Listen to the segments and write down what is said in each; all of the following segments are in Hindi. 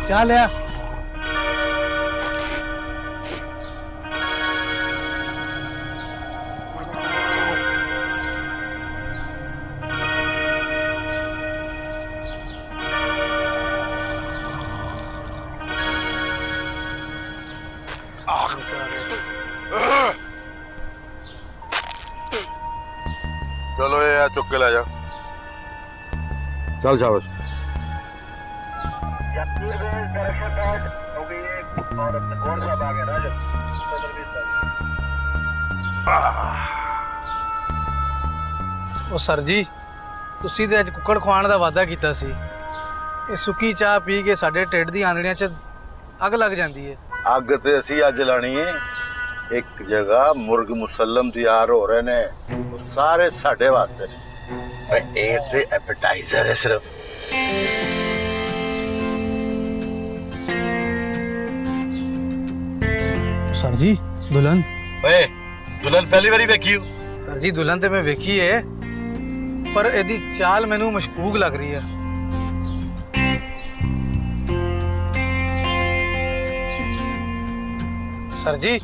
चाह लिया। चलो ये चुक के ले जा। चल शाबाश। ਉਹ ਸਰ ਜੀ, ਤੁਸੀਂ ਤੇ ਅੱਜ ਕੁੱਕੜ ਖਵਾਉਣ ਦਾ ਵਾਅਦਾ ਕੀਤਾ ਸੀ। ਇਹ ਸੁੱਕੀ ਚਾਹ ਪੀ ਕੇ ਸਾਡੇ ਢਿੱਡ ਦੀ ਆਂਦੜੀਆਂ 'ਚ ਅੱਗ ਲੱਗ ਜਾਂਦੀ ਹੈ। ਅੱਗ ਤੇ ਅਸੀਂ ਅੱਜ ਲਾਣੀ ਹੈ। ਇੱਕ ਜਗ੍ਹਾ ਮੁਰਗ ਮੁਸੱਲਮ ਤਿਆਰ ਹੋ ਰਹੇ ਨੇ, ਉਹ ਸਾਰੇ ਸਾਡੇ ਵਾਸਤੇ। ਇਹ ਤੇ ਐਪੇਟਾਈਜ਼ਰ ਹੈ ਸਿਰਫ। ਸਰ ਜੀ ਦੁਲਹਨ। ਓਏ ਦੁਲਹਨ ਪਹਿਲੀ ਵਾਰੀ ਵੇਖੀ ਹੋ? ਸਰ ਜੀ ਦੁਲਹਨ ਤੇ ਮੈਂ ਵੇਖੀ ਹੈ, ਪਰ ਇਹਦੀ ਚਾਲ ਮੈਨੂੰ ਮਸ਼ਕੂਕ ਲੱਗ ਰਹੀ ਹੈ। ਸਰ ਜੀ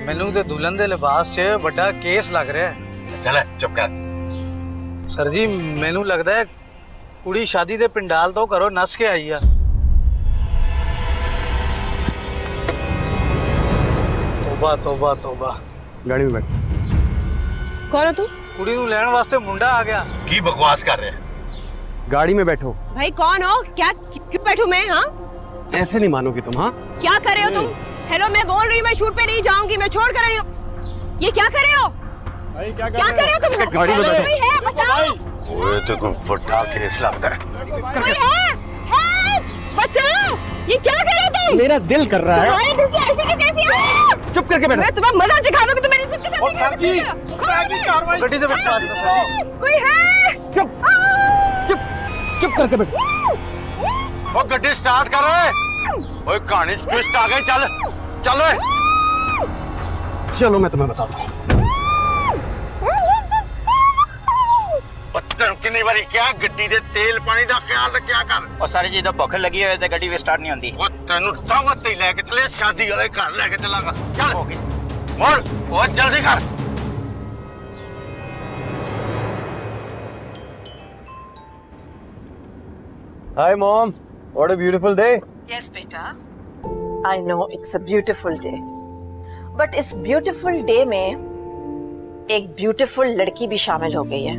ਮੈਨੂੰ ਤੇ ਦੁਲਹਨ ਦੇ ਲਿਬਾਸ 'ਚ ਵੱਡਾ ਕੇਸ ਲੱਗ ਰਿਹਾ ਹੈ। ਚੱਲ ਚੁੱਪ ਕਰ। ਸਰ ਜੀ ਮੈਨੂੰ ਲੱਗਦਾ ਹੈ ਕੁੜੀ ਸ਼ਾਦੀ ਦੇ ਪਿੰਡਾਲ ਤੋਂ ਘਰੋਂ ਨਸ ਕੇ ਆਈ ਆ। ਤੋਬਾ ਤੋਬਾ ਤੋਬਾ। गाड़ी में बैठ। कौन हो तू? कुड़ी नूं लैण वास्ते मुंडा आ गया। की बकवास कर रहे हैं? गाड़ी में बैठो। भाई कौन हो? क्या क्यों बैठू मैं? हाँ ऐसे नहीं मानोगी तुम। हाँ क्या कर रहे हो तुम? हेलो मैं बोल रही हूँ, मैं शूट पे नहीं जाऊंगी, मैं छोड़ कर रही हूँ। ये क्या कर रहे हो? क्या कर रहे हो तुम? गाड़ी में बैठो। कोई है बचाओ। ओए तो कोई बड़ा केस लगता है। कोई है बचाओ। ये क्या कर रहे हो तुम? मेरा दिल कर रहा है। तुम्हारे दिल की ऐसी की तैसी है। चुप करके बैठो। मैं तुम्हें मजा सिखाऊंगा कि तुम मेरे सिर के साथ। ओ सर जी कार्रवाई गड्डी दे विच आ जाओ सर जी। कोई है? चुप चुप चुप करके बैठो। ओ गड्डी स्टार्ट कर ओए। ओए कहानी ट्विस्ट आ गई। चल चल ओए। चलो मैं तुम्हें बताता हूँ। बच्चों कितनी बारी क्या गड्डी दे तेल पानी दा ख्याल रखया कर। और सारी जी तो भुख लगी हुई है तो गड्डी भी स्टार्ट नहीं होती। ओ तेनू दावत ही लेके चले, शादी वाले घर लेके चलागा। चल हो गई। मोड़ ओ जल्दी कर। Hi mom, what a beautiful day. Yes, beta. I know it's a beautiful day. But इस beautiful day में एक beautiful लड़की भी शामिल हो गई है।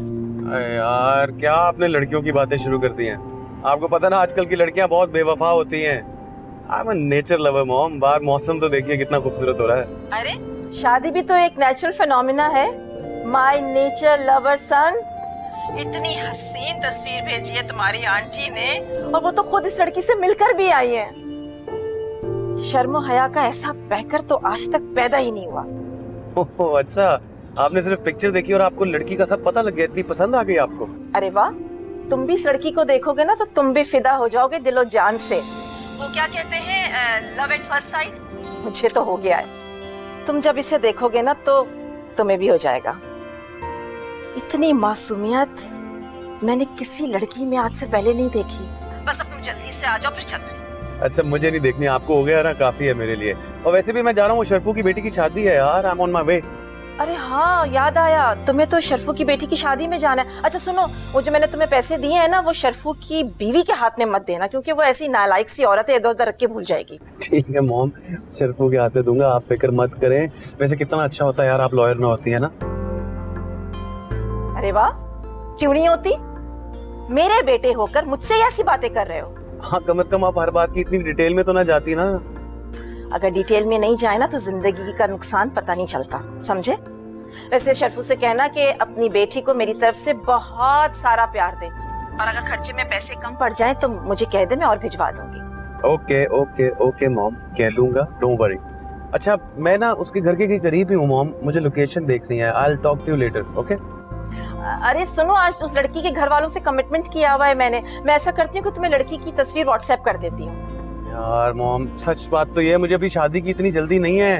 अरे यार क्या आपने लड़कियों की बातें शुरू कर दी हैं। आपको पता ना आजकल की लड़कियां बहुत बेवफा होती हैं। आई am a nature lover mom. बाहर मौसम तो देखिए कितना खूबसूरत हो रहा है। अरे शादी भी तो एक नेचुरल फिनोमिना है। माय नेचर लवर सन। इतनी हसीन तस्वीर भेजी है तुम्हारी आंटी ने, और वो तो खुद इस लड़की से मिलकर भी आई है। शर्मो हया का ऐसा पैकर तो आज तक पैदा ही नहीं हुआ। ओह अच्छा, आपने सिर्फ पिक्चर देखी और आपको लड़की का सब पता लग गया। इतनी पसंद आ गई आपको? अरे वाह, तुम भी इस लड़की को देखोगे ना तो तुम भी फिदा हो जाओगे दिलो जान से। वो क्या कहते हैं, लव एट फर्स्ट साइट। मुझे तो हो गया है। तुम जब इसे देखोगे ना तो तुम्हें भी हो जाएगा। इतनी मासूमियत मैंने किसी लड़की में आज से पहले नहीं देखी। बस अब तुम जल्दी से आ जाओ, फिर चलते हैं। अच्छा मुझे नहीं देखनी, आपको हो गया ना, काफी है मेरे लिए। और वैसे भी मैं जा रहा हूँ, शर्फू की बेटी की शादी है यार। I am on my way. अरे हाँ याद आया, तुम्हें तो शर्फू की बेटी की शादी में जाना है। अच्छा सुनो, वो जो मैंने तुम्हें पैसे दिए हैं ना, वो शर्फू की बीवी के हाथ में मत देना, क्योंकि वो ऐसी नालायक सी औरत है, इधर उधर रख के भूल जाएगी। ठीक है मॉम, शर्फू के हाथ में दूंगा, आप फिक्र मत करें। वैसे कितना अच्छा होता है यार आप लॉयर ना होती है ना। अरे वाह, क्यों नहीं होती? मेरे बेटे होकर मुझसे ऐसी बातें कर रहे हो। हाँ कम से कम आप हर बात की इतनी डिटेल में तो ना जाती ना। अगर डिटेल में नहीं जाए ना तो जिंदगी का नुकसान पता नहीं चलता, समझे? वैसे शर्फू से कहना कि अपनी बेटी को मेरी तरफ से बहुत सारा प्यार दे, और अगर खर्चे में पैसे कम पड़ जाएं तो मुझे कह दे, मैं और भिजवा दूंगी। ओके ओके ओके मॉम, कह लूंगा, डोंट वरी। अच्छा मैं ना उसके घर के करीब ही हूँ मॉम, मुझे लोकेशन देखनी है। I will talk to you later, okay? अरे सुनो, आज उस लड़की के घर वालों से कमिटमेंट किया हुआ है मैंने। मैं ऐसा करती हूँ कि तुम्हें लड़की की तस्वीर व्हाट्सएप कर देती हूँ। यार मॉम सच बात तो ये है, मुझे अभी शादी की इतनी जल्दी नहीं है।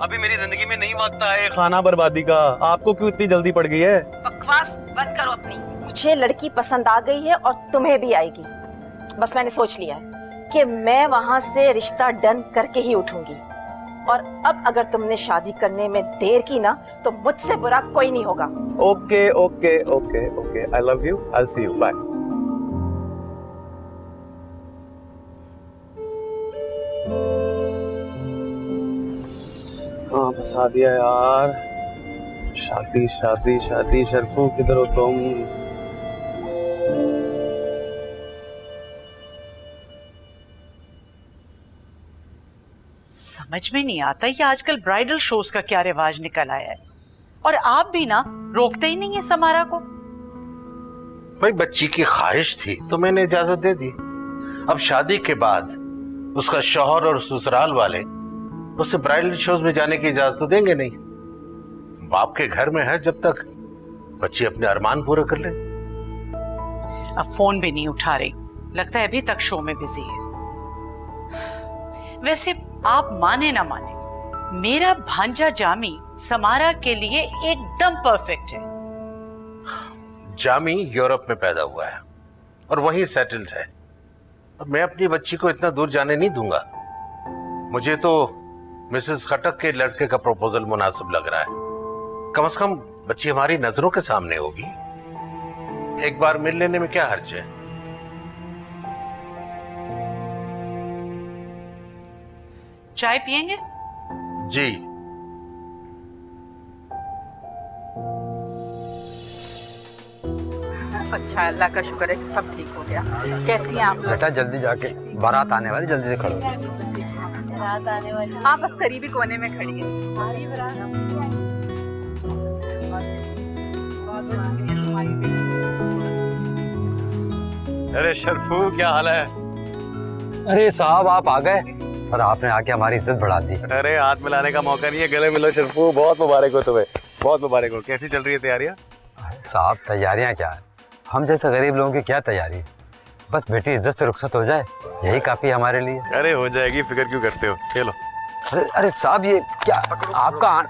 अभी मेरी जिंदगी में नहीं वक्त आए खाना बर्बादी का। आपको क्यों इतनी जल्दी पड़ गई है? बकवास बंद करो अपनी। मुझे लड़की पसंद आ गई है और तुम्हें भी आएगी। बस मैंने सोच लिया है। कि मैं वहां से रिश्ता डन करके ही उठूंगी। और अब अगर तुमने शादी करने में देर की ना तो मुझसे बुरा कोई नहीं होगा। Okay okay okay okay, I love you, I will see you, bye. हाँ फंसा दिया यार। शादी शादी शादी, शर्फू किधर हो तुम? समझ में नहीं आता ये आजकल ब्राइडल शोज का क्या रिवाज निकल आया है, और आप भी ना रोकते ही नहीं है समारा को। भाई बच्ची की ख्वाहिश थी तो मैंने इजाजत दे दी। अब शादी के बाद उसका शौहर और ससुराल वाले उससे ब्राइडल शोज में जाने की इजाजत तो देंगे नहीं। बाप के घर में है जब तक बच्ची अपने अरमान पूरे कर ले। अब फोन भी नहीं उठा रही, लगता है अभी तक शो में बिजी है। वैसे आप माने ना माने, मेरा भांजा जामी समारा के लिए एकदम परफेक्ट है। जामी यूरोप में पैदा हुआ है और वहीं सेटल्ड है, और मैं अपनी बच्ची को इतना दूर जाने नहीं दूंगा। मुझे तो मिसेस खटक के लड़के का प्रपोजल मुनासिब लग रहा है। कम से कम बच्ची हमारी नजरों के सामने होगी, एक बार मिल लेने में क्या हर्ज है। चाय पियेंगे? जी। अच्छा, अल्लाह का शुक्र है कि सब ठीक हो गया। कैसी हैं आप? बेटा जल्दी जाके, बारात आने वाली, जल्दी से खड़ो। बारात आने वाली? हाँ, बस करीबी कोने में खड़ी है। अरे शर्फू क्या हाल है? अरे साहब आप आ गए, और आपने आके हमारी इज्जत बढ़ा दी। अरे हाथ मिलाने का मौका नहीं है, गले मिलो शर्फू। बहुत मुबारक हो तुम्हें, बहुत मुबारक हो। कैसी चल रही है तैयारियां? साहब तैयारियां क्या है, हम जैसे गरीब लोगों की क्या तैयारी, बस बेटी इज्जत से रुखसत हो जाए यही काफी हमारे लिए। अरे हो जाएगी, फिक्र क्यों करते हो, खेलो। अरे अरे साहब ये क्या आपका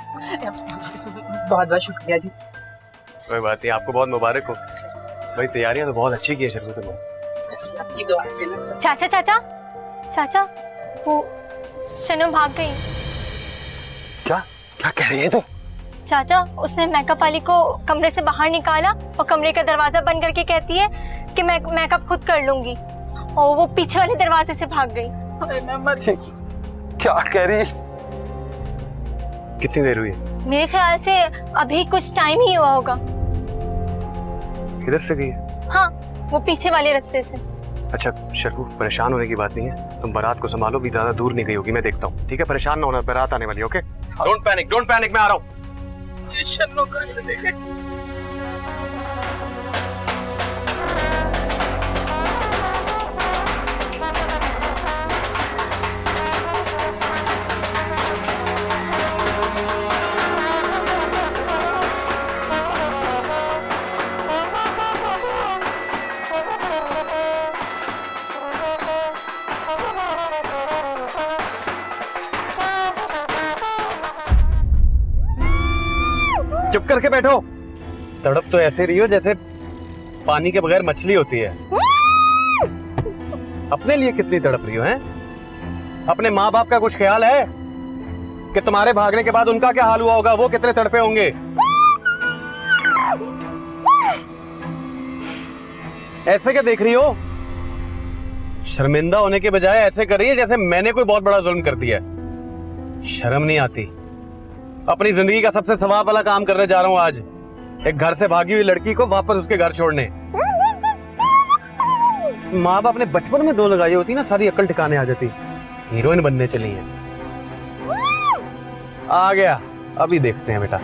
बहुत बहुत शुक्रिया जी। कोई बात नहीं, आपको बहुत मुबारक हो। भाई तैयारियां तो बहुत अच्छी की है शर्फू तुमने। बस आपकी दुआ से ना सब। चाचा चाचा चाचा, वो शनु भाग गई। क्या क्या कह रही है तू? चाचा, उसने मेकअप वाली को कमरे से बाहर निकाला और कमरे का दरवाजा बंद करके कहती है कि मैं मेकअप खुद कर लूंगी, और वो पीछे वाले दरवाजे से भाग गई। क्या कह रही है? कितनी देर हुई? मेरे ख्याल से अभी कुछ टाइम ही हुआ होगा। किधर से गई? हाँ, वो पीछे वाले रास्ते से। अच्छा शर्फू, परेशान होने की बात नहीं है, तुम बारात को संभालो, भी ज्यादा दूर नहीं गई होगी, मैं देखता हूँ। ठीक है, परेशान ना होना, बारात आने वाली है। ओके, डोंट पैनिक, मैं आ रहा हूँ। शन्नो का से देखे। चुप करके बैठो। तड़प तो ऐसे रही हो जैसे पानी के बगैर मछली होती है। अपने लिए कितनी तड़प रही हो हैं? अपने माँ बाप का कुछ ख्याल है कि तुम्हारे भागने के बाद उनका क्या हाल हुआ होगा, वो कितने तड़पे होंगे? ऐसे क्या देख रही हो? शर्मिंदा होने के बजाय ऐसे कर रही है जैसे मैंने कोई बहुत बड़ा जुल्म कर दिया। शर्म नहीं आती? अपनी जिंदगी का सबसे सवाब वाला काम करने जा रहा हूं आज, एक घर से भागी हुई लड़की को वापस उसके घर छोड़ने। माँ बाप ने बचपन में दो लगाई होती ना, सारी अकल ठिकाने आ जाती। हीरोइन बनने चली है। आ गया, अभी देखते हैं बेटा।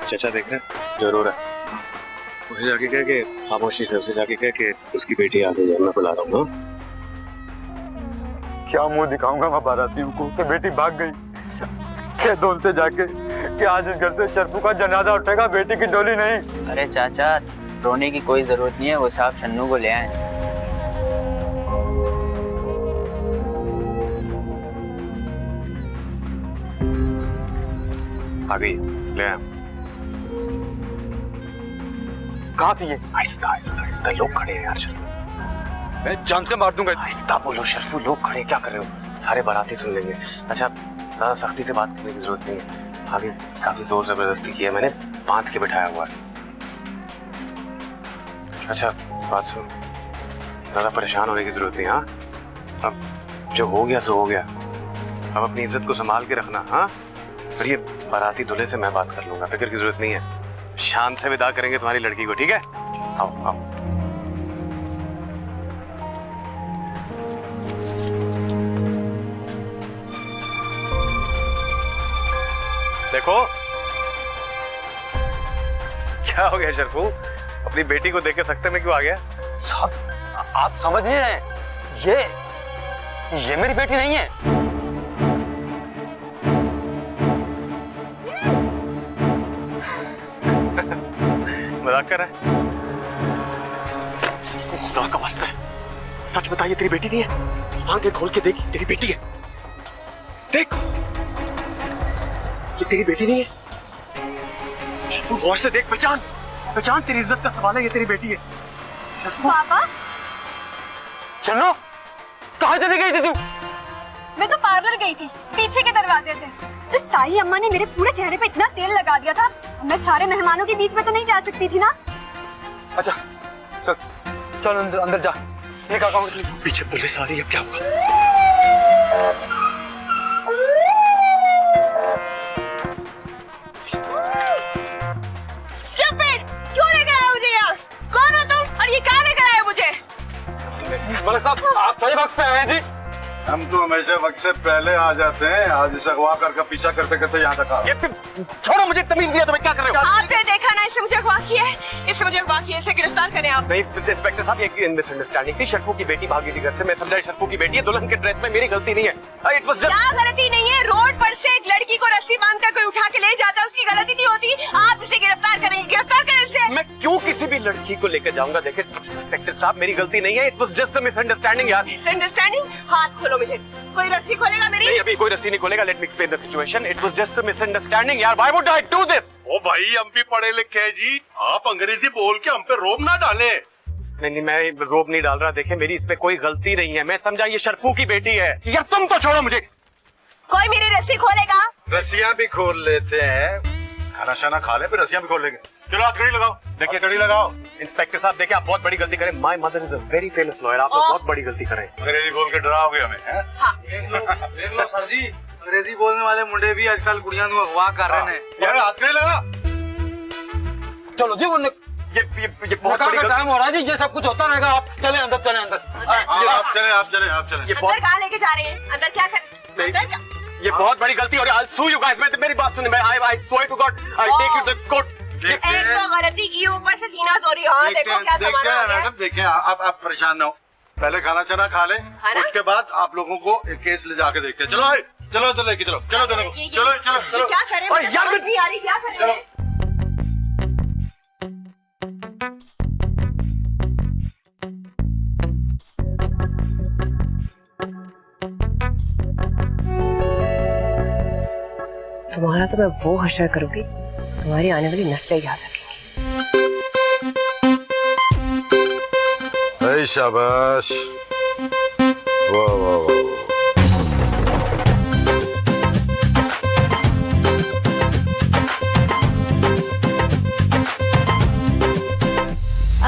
चाचा देख रहे हैं, जरूर है। उसे जाके कह के, खामोशी से उसे जाके कह के उसकी बेटी आ गई है, मैं बुला रहा हूँ। क्या मुंह दिखाऊंगा मैं बारातियों को कि बेटी भाग गई? कह दो उनसे जाके कि आज इस घर से शर्फू का जनाजा उठेगा, बेटी की डोली नहीं। अरे चाचा, रोने की कोई जरूरत नहीं है, वो साहब शन्नू को ले आए। आ गई, ले आया। कहाँ थी ये? आहिस्ता आहिस्ता आहिस्ता, लोग खड़े हैं यार शर्फू। मैं जान से मार दूंगा। आहिस्ता बोलो शर्फू, लोग खड़े हैं, क्या कर रहे हो? सारे बाराती सुन लेंगे। अच्छा, ज्यादा सख्ती से बात करने की जरूरत नहीं है। आगे काफी जोर जबरदस्ती की है मैंने, बांध के बिठाया हुआ है। अच्छा बात सुन, ज्यादा परेशान होने की जरूरत नहीं। हाँ, अब जो हो गया सो हो गया। अब अपनी इज्जत को संभाल के रखना। हाँ, फिर ये बाराती दूल्हे से मैं बात कर लूंगा, फिक्र की जरूरत नहीं है। शान से विदा करेंगे तुम्हारी लड़की को, ठीक है? आओ आओ। देखो क्या हो गया शर्फू, अपनी बेटी को देख के सकते में क्यों आ गया? साहब आप समझ नहीं रहे, ये मेरी बेटी नहीं है। मजाक कर रहा है? खुदा का वास्ता है, सच बताइए तेरी बेटी नहीं है? आंखें खोल के देख, तेरी बेटी है। देख, ये तेरी बेटी नहीं है। शर्फू गौर से देख, पहचान पहचान, तेरी इज्जत का सवाल है, ये तेरी बेटी है। शर्फू। पापा, चलो, कहाँ चली गई थी तू? मैं तो पार्लर गई थी, पीछे के दरवाजे से। इस ताई अम्मा ने मेरे पूरे चेहरे पे इतना तेल लगा दिया था, मैं सारे मेहमानों के बीच में तो नहीं जा सकती थी ना। अच्छा चल अंदर अंदर जा। ये काका पीछे पुलिस आ रही है, अब क्या होगा? क्यों लेकर आए मुझे यहाँ? कौन हो तुम और ये कहाँ लेकर आए मुझे? मलिक साहब, आप सही वक्त पे आए हैं जी। हम तो हमेशा वक्त से पहले आ जाते हैं, आज इसे अगवा करके पीछा करते करते यहाँ तक आ। ये छोड़ो, मुझे तमीज दिया, तुम्हें क्या कर रहे हो? आपने देखा ना, इससे मुझे अगवा किया है, इससे मुझे अगवा किया, इसे गिरफ्तार करें आप। नहीं इंस्पेक्टर साहब, ये मिसअंडरस्टैंडिंग थी। शर्फू की बेटी भागी थी घर से, मैं समझा शर्फू की बेटी है, दुल्हन के ड्रेस में मेरी गलती नहीं है। It was just. क्या गलती नहीं है? रोड पर से एक लड़की को रस्सी बांधकर कोई उठा के ले जाता है, उसकी गलती नहीं होती? आप इसे गिरफ्तार करेंगे, गिरफ्तार करें इसे। मैं क्यों किसी भी लड़की को लेकर जाऊंगा? देखिए इंस्पेक्टर साहब, मेरी गलती नहीं है, it was just a misunderstanding यार। मिसअंडरस्टैंडिंग? हाथ खोलो मुझे। कोई रस्सी खोलेगा मेरी? नहीं, अभी कोई रस्सी नहीं खोलेगा। Let me explain the situation. It was just a misunderstanding यार, why would I do this? ओ भाई, हम भी पढ़े लिखे हैं जी, आप अंग्रेजी बोल के हम पे रोब ना डाले। नहीं, मैं रोब नहीं डाल रहा। देखिए मेरी इसमें कोई गलती नहीं है, मैं समझा ये शर्फू की बेटी है। यार तुम तो छोड़ो मुझे। कोई मेरी रस्सी खोलेगा? रस्सियां भी खोल लेते हैं, खाना शाना खा ले फिर रस्सियां भी खोल लेंगे। चलो हथकड़ी लगाओ, देखिए हथकड़ी लगाओ। इंस्पेक्टर साहब देखिए, आप बहुत बड़ी गलती करें। My mother is a very famous lawyer, आप बहुत बड़ी गलती करें। अंग्रेजी बोल के डराओगे हमें, हैं? देख लो सर जी, अंग्रेजी बोलने वाले मुंडे भी आजकल कुड़ियां ਨੂੰ अगवा कर रहे हैं। यार हथकड़ी लगा। चलो जी, ये बहुत बड़ी टाइम हो रहा है जी, ये सब कुछ होता रहेगा। आप चले अंदर, चले अंदर। आप चले आप चले आप चले। ये अंदर बहुत कहाँ लेके जा रहे हैं? अंदर क्या कर? अंदर क्या? ये बहुत बड़ी गलती, और आई सू यू गाइस। मेरी बात सुनिए, मैं I swear to God I take you to the court. एक तो गलती की, ऊपर से सीना चोरी। हाँ देखो क्या सामान हो गया। मैडम देखिए, आप परेशान ना हो, पहले खाना शाना खा ले, उसके बाद आप लोगों को एक केस ले जाके देखते हैं। चलो चलो तो लेके चलो, चलो दोनों को, चलो चलो चलो। क्या करें? ओए यार, समझ नहीं आ रही, क्या करें? तुम्हारा तो मैं वो हशर करूंगी, तुम्हारी आने वाली नस्लें याद रखेंगी। अरे शाबाश, वाह वाह वाह।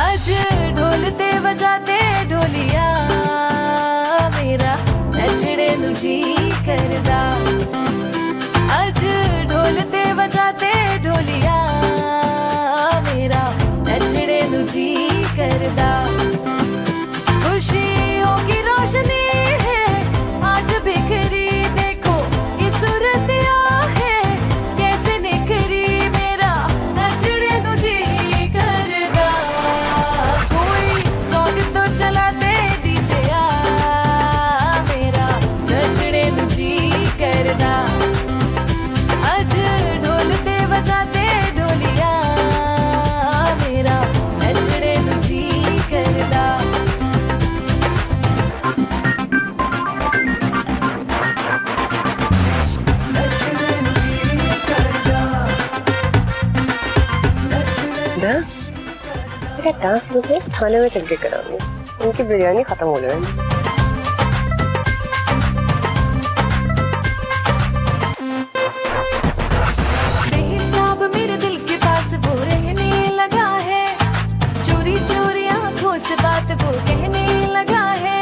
आज ढोलते बजाते ढोलिया मेरा नचड़े नु जी करदा। आज ढोलते बजाते ढोलिया मेरा नचड़े नु जी करदा। खुशियों की रोशनी है डांस? बेटा डांस मुझे थाने में चल के कराऊंगी, उनकी बिरयानी खत्म हो जाएगी। मेरे दिल के पास वो रहने लगा है, चोरी चोरी आंखों से बात वो कहने लगा है।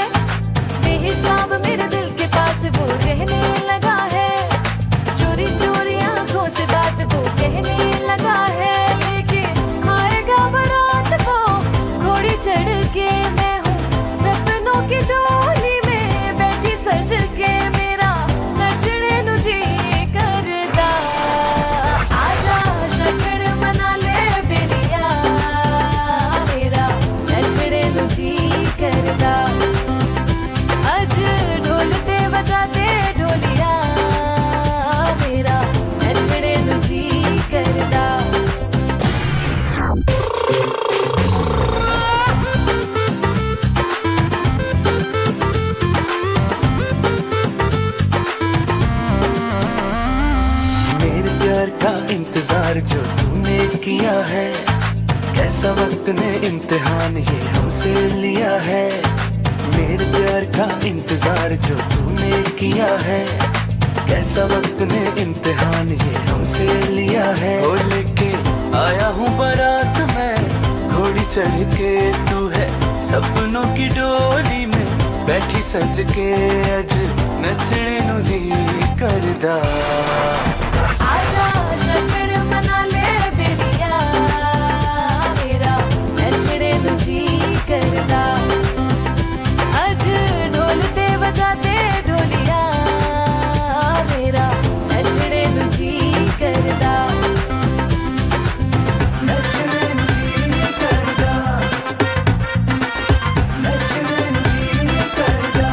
बेहिसाब मेरे दिल के पास वो रहने लगा है, चोरी चोरी आंखों से बात वो कहने लगा है। लेकिन आएगा बारात वो घोड़ी चढ़ के, मैं हूँ सपनों की डोली में बैठी सज के, मेरा नचने नुझे करदा। आजा शकड़ मना ले बेलिया, मेरा नचने नुझे करदा। अज ढोलते बजाते ढोलिया, मेरा नचने नुझे करदा। मेरे प्यार का इंतजार जो तूने किया है, कैसा वक्त ने इम्तिहान ये हमसे लिया है। मेरे प्यार का इंतजार जो तूने किया है, कैसा वक्त ने इम्तिहान ये हमसे लिया है। ओ लेके आया हूँ बारात मैं घोड़ी चढ़ के, तू है सपनों की डोली में बैठी सज के, अज नचने नुझे करदा। आजा शकड़ मना ले बेलिया, मेरा नचने नुझे करदा। अज ढोलते बजाते ढोलिया, मेरा नचने नुझे करदा। नचने नुझे करदा, नचने नुझे करदा,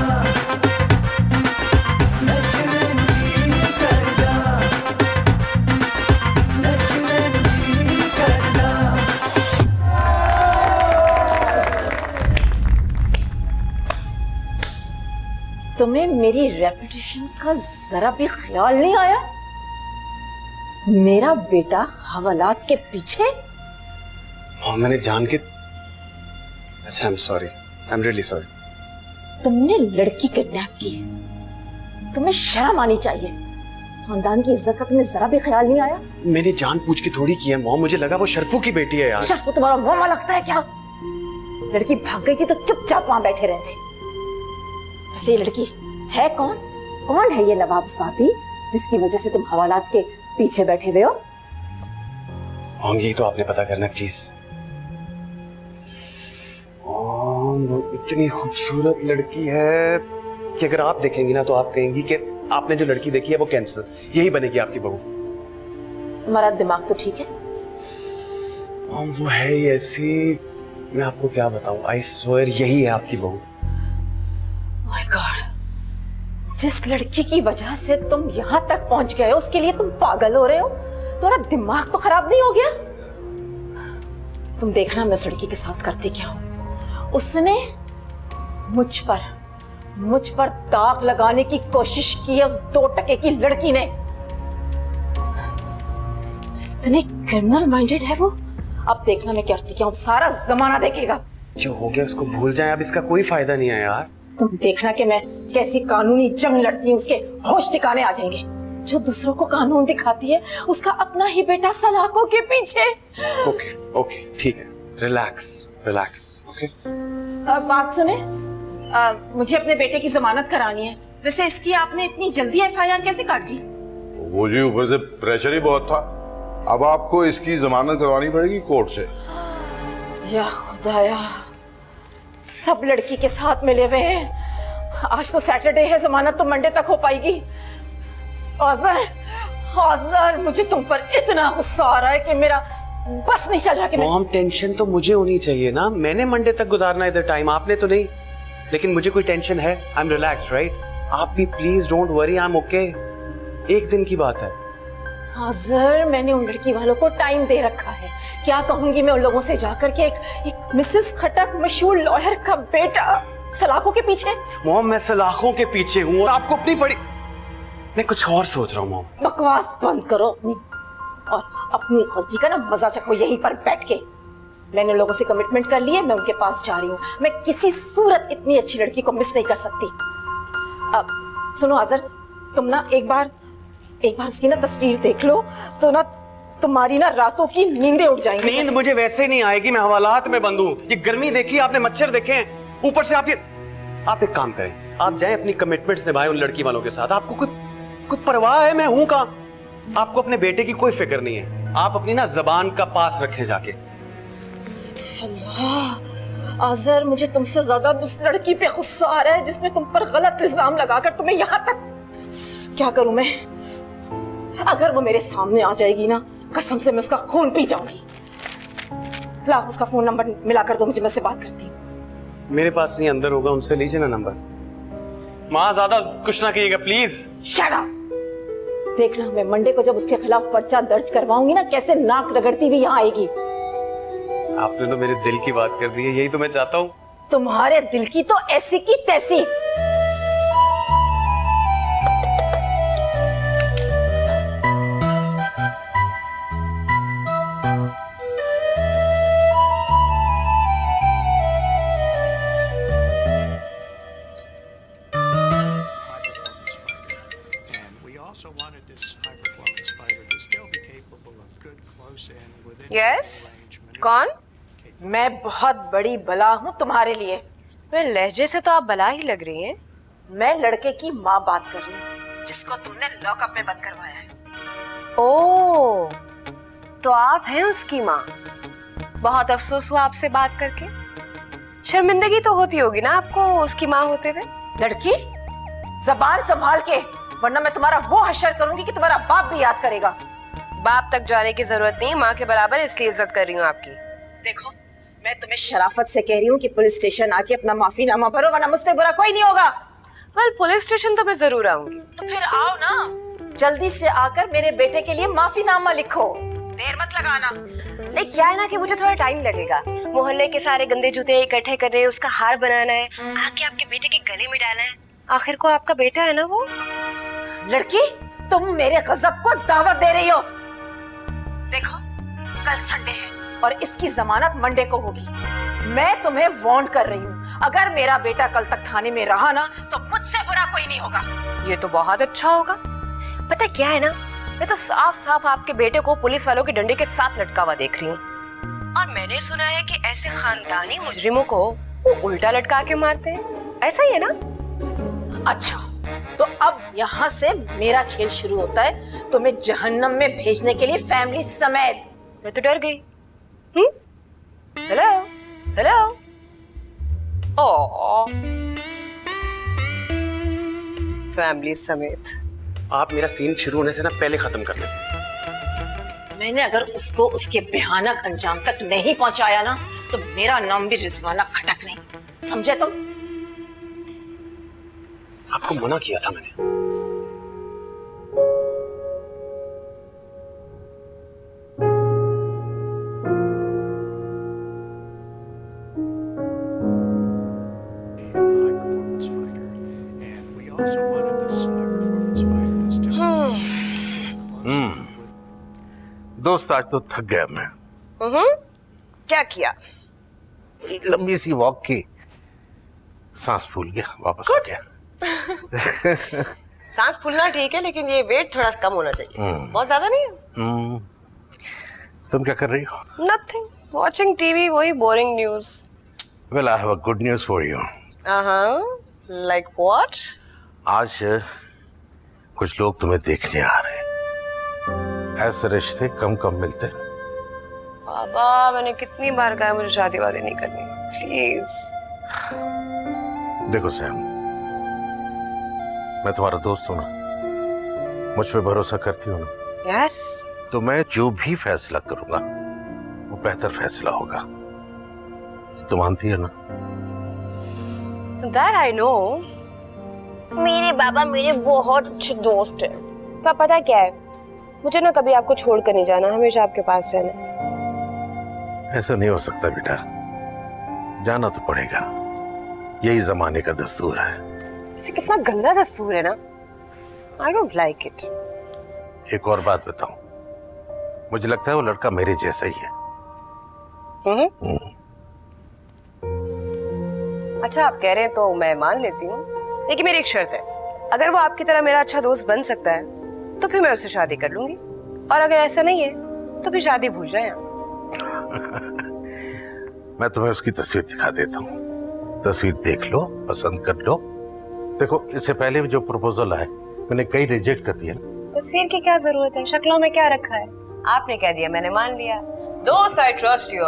नचने नुझे करदा, नचने नुझे करदा। तुम्हें मेरी रेपुटेशन का जरा भी ख्याल नहीं आया? मेरा बेटा हवालात के पीछे? मॉम मैंने जान के, अच्छा I am sorry, I am really sorry. तुमने लड़की किडनैप की है, तुम्हें शर्म आनी चाहिए। खानदान की इज्जत का तुम्हें जरा भी ख्याल नहीं आया? मैंने जान पूछ के थोड़ी की है मॉम, मुझे लगा वो शर्फू की बेटी है यार। शर्फू तुम्हारा मोमा लगता है क्या? लड़की भाग गई थी तो चुपचाप वहां बैठे रहते। बस ये लड़की है कौन? कौन है ये नवाब सादी जिसकी वजह से तुम हवालात के पीछे बैठे हुए हो? मॉम यही तो आपने पता करना प्लीज। मॉम वो इतनी खूबसूरत लड़की है कि अगर आप देखेंगी ना तो आप कहेंगी कि आपने जो लड़की देखी है वो कैंसर, यही बनेगी आपकी बहू। तुम्हारा दिमाग तो ठीक है? मॉम वो है ही ऐसी, मैं आपको क्या बताऊं, आई स्वेयर यही है आपकी बहू। माय गॉड, जिस लड़की की वजह से तुम यहाँ तक पहुंच गए हो उसके लिए तुम पागल हो रहे हो? तुम्हारा दिमाग तो खराब नहीं हो गया? तुम देखना मैं उस लड़की के साथ करती क्या हूं। उसने मुझ पर दाग लगाने की कोशिश की है, उस 2 टके की लड़की ने। इतनी क्रिमिनल माइंडेड है वो। अब देखना मैं करती क्या हूं, सारा जमाना देखेगा। जो हो गया उसको भूल जाए, अब इसका कोई फायदा नहीं है यार। तुम देखना कि मैं कैसी कानूनी जंग लड़ती हूँ, उसके होश ठिकाने आ जाएंगे। जो दूसरों को कानून दिखाती है उसका अपना ही बेटा सलाखों के पीछे। ओके ओके ठीक है, रिलैक्स रिलैक्स ओके। बात सुने, मुझे अपने बेटे की जमानत करानी है। वैसे इसकी आपने इतनी जल्दी एफआईआर कैसे काट ली? वो जी ऊपर से प्रेशर ही बहुत था, अब आपको इसकी जमानत करवानी पड़ेगी कोर्ट से। या खुदाया, सब लड़की के साथ मिले हुए हैं। आज तो सैटरडे है, जमानत तो मंडे तक हो पाएगी। आज़र, मुझे तुम पर इतना गुस्सा आ रहा है कि मेरा बस नहीं चल रहा कि मॉम टेंशन तो मुझे होनी चाहिए ना, मैंने मंडे तक गुजारना इधर टाइम, आपने तो नहीं। लेकिन मुझे कोई टेंशन है, आई एम रिलैक्स्ड राइट। आप भी please don't worry, I am okay. एक दिन की बात है। आज़र, मैंने उन लड़की वालों को टाइम दे रखा है। क्या कहूंगी मैं उन लोगों से जाकर के एक मिसेस खटक मशहूर लॉयर का बेटा सलाखों के पीछे। मॉम मैं सलाखों के पीछे हूँ और आपको अपनी बड़ी, मैं कुछ और सोच रहा हूँ मॉम। बकवास बंद करो अपनी, और अपनी गलती का ना मजा चखो यहीं पर बैठ के। मैंने लोगों से कमिटमेंट कर ली है, मैं उनके पास जा रही हूँ। मैं किसी सूरत इतनी अच्छी लड़की को मिस नहीं कर सकती। अब सुनो आजर, तुम ना एक बार उसकी ना तस्वीर देख लो तो ना तुम्हारी ना रातों की नींदें उड़ जाएंगी। नींद मुझे वैसे नहीं आएगी, मैं हवालात में बंद हूँ। ये गर्मी देखी आपने, मच्छर देखे हैं, ऊपर से आप एक काम करें, आप जाएं अपनी कमिटमेंट्स निभाएं उन लड़की वालों के साथ। आपको कोई परवाह है मैं हूं कहां? आपको अपने बेटे की कोई फिक्र नहीं है। आप अपनी ना जबान का पास रखें जाके। आजर, मुझे तुमसे ज्यादा उस लड़की पे गुस्सा आ रहा है जिसने तुम पर गलत इल्जाम लगाकर तुम्हें यहाँ तक। क्या करूं मैं? अगर वो मेरे सामने आ जाएगी ना, कसम से मैं उसका खून पी जाऊंगी। ला उसका फोन नंबर मिला कर दो मुझे, मैं उससे बात करती हूँ। मेरे पास नहीं, अंदर होगा, उनसे लीजिए ना नंबर। माँ ज्यादा कुछ ना कीजिएगा प्लीज। Shut up. देखना मैं मंडे को जब उसके खिलाफ पर्चा दर्ज करवाऊंगी ना, कैसे नाक रगड़ती हुई यहाँ आएगी। आपने तो मेरे दिल की बात कर दी है, यही तो मैं चाहता हूँ। तुम्हारे दिल की तो ऐसी की तैसी। यस, कौन? मैं बहुत बड़ी बला हूँ तुम्हारे लिए। मैं लहजे से तो आप बला ही लग रही हैं। मैं लड़के की माँ बात कर रही हूँ जिसको तुमने लॉकअप में बंद करवाया है। ओह, तो आप हैं उसकी माँ। बहुत अफसोस हुआ आपसे बात करके। शर्मिंदगी तो होती होगी ना आपको उसकी माँ होते हुए। लड़की, जबान संभाल के, वरना मैं तुम्हारा वो हश्र करूंगी कि तुम्हारा बाप भी याद करेगा। बाप तक जाने की जरूरत नहीं, माँ के बराबर, इसलिए इज्जत कर रही हूँ आपकी। देखो, मैं तुम्हें शराफत से कह रही हूँ कि पुलिस स्टेशन आके अपना माफीनामा भरो, वरना मुझसे बुरा कोई नहीं होगा। वेल, पुलिस स्टेशन तो मैं जरूर आऊंगी। तो फिर आओ ना, जल्दी से आकर मेरे बेटे के लिए माफीनामा लिखो, देर मत लगाना। लेकिन क्या है ना कि मुझे थोड़ा टाइम लगेगा। मोहल्ले के सारे गंदे जूते इकट्ठे करने, उसका हार बनाना है, आके आपके बेटे के गले में डालना है। आखिर को आपका बेटा है ना वो। लड़की, तुम मेरे गजब को दावत दे रही हो। देखो, कल संडे है और इसकी जमानत मंडे को होगी। मैं तुम्हें वार्न कर रही हूँ, अगर मेरा बेटा कल तक थाने में रहा ना तो मुझसे बुरा कोई नहीं होगा। ये तो बहुत अच्छा होगा। पता क्या है ना, मैं तो साफ साफ आपके बेटे को पुलिस वालों के डंडे के साथ लटका हुआ देख रही हूँ। और मैंने सुना है कि ऐसे खानदानी मुजरिमों को वो उल्टा लटका के मारते हैं, ऐसा ही है ना? अच्छा, तो अब यहाँ से मेरा खेल शुरू होता है, तुम्हें जहन्नम में भेजने के लिए फैमिली समेत। मैं तो डर गई। Hello hello. ओह, फैमिली समेत। आप मेरा सीन शुरू होने से ना पहले खत्म कर लें। मैंने अगर उसको उसके भयानक अंजाम तक नहीं पहुंचाया ना तो मेरा नाम भी रिजवाना खटक नहीं, समझे तुम? आपको मना किया था मैंने। दोस्त, आज तो थक गया मैं। क्या किया? एक लंबी सी वॉक की, सांस फूल गया, वापस आ गया। सांस फूलना ठीक है, लेकिन ये वेट थोड़ा कम होना चाहिए। बहुत ज्यादा नहीं है। तुम क्या कर रही हो? नथिंग, वॉचिंग टीवी, वही boring news. Well, I have a good news for you. Like what? आज कुछ लोग तुम्हें देखने आ रहे हैं। ऐसे रिश्ते कम कम मिलते हैं। बाबा, मैंने कितनी बार कहा मुझे शादी वादी नहीं करनी, प्लीज। देखो सैम, मैं तुम्हारा दोस्त हूं ना, मुझ पे भरोसा करती हो ना? यस। तो मैं जो भी फैसला करूंगा वो बेहतर फैसला होगा, तो मानती है ना? That I know. मेरे बाबा मेरे बहुत अच्छे दोस्त हैं। पर पता क्या है, मुझे ना कभी आपको छोड़कर नहीं जाना, हमेशा आपके पास रहना। ऐसा नहीं हो सकता बेटा, जाना तो पड़ेगा, यही जमाने का दस्तूर है। इसे कितना गंदा दस्तूर है ना, आई डोंट लाइक इट। एक और बात बताऊं, मुझे लगता है वो लड़का मेरे जैसा ही है। अच्छा आप कह रहे हैं तो मैं मान लेती हूँ, लेकिन मेरी एक शर्त है, अगर वो आपकी तरह मेरा अच्छा दोस्त बन सकता है तो फिर मैं उससे शादी कर लूंगी, और अगर ऐसा नहीं है तो फिर शादी भूल जाए आप। मैं तुम्हें उसकी तस्वीर दिखा देता हूँ, तस्वीर देख लो, पसंद कर लो। देखो इससे पहले भी जो प्रपोजल आए मैंने कई रिजेक्ट कर दिए। तस्वीर की क्या जरूरत है, शक्लों में क्या रखा है, आपने कह दिया मैंने मान लिया। दोस्त I trust you.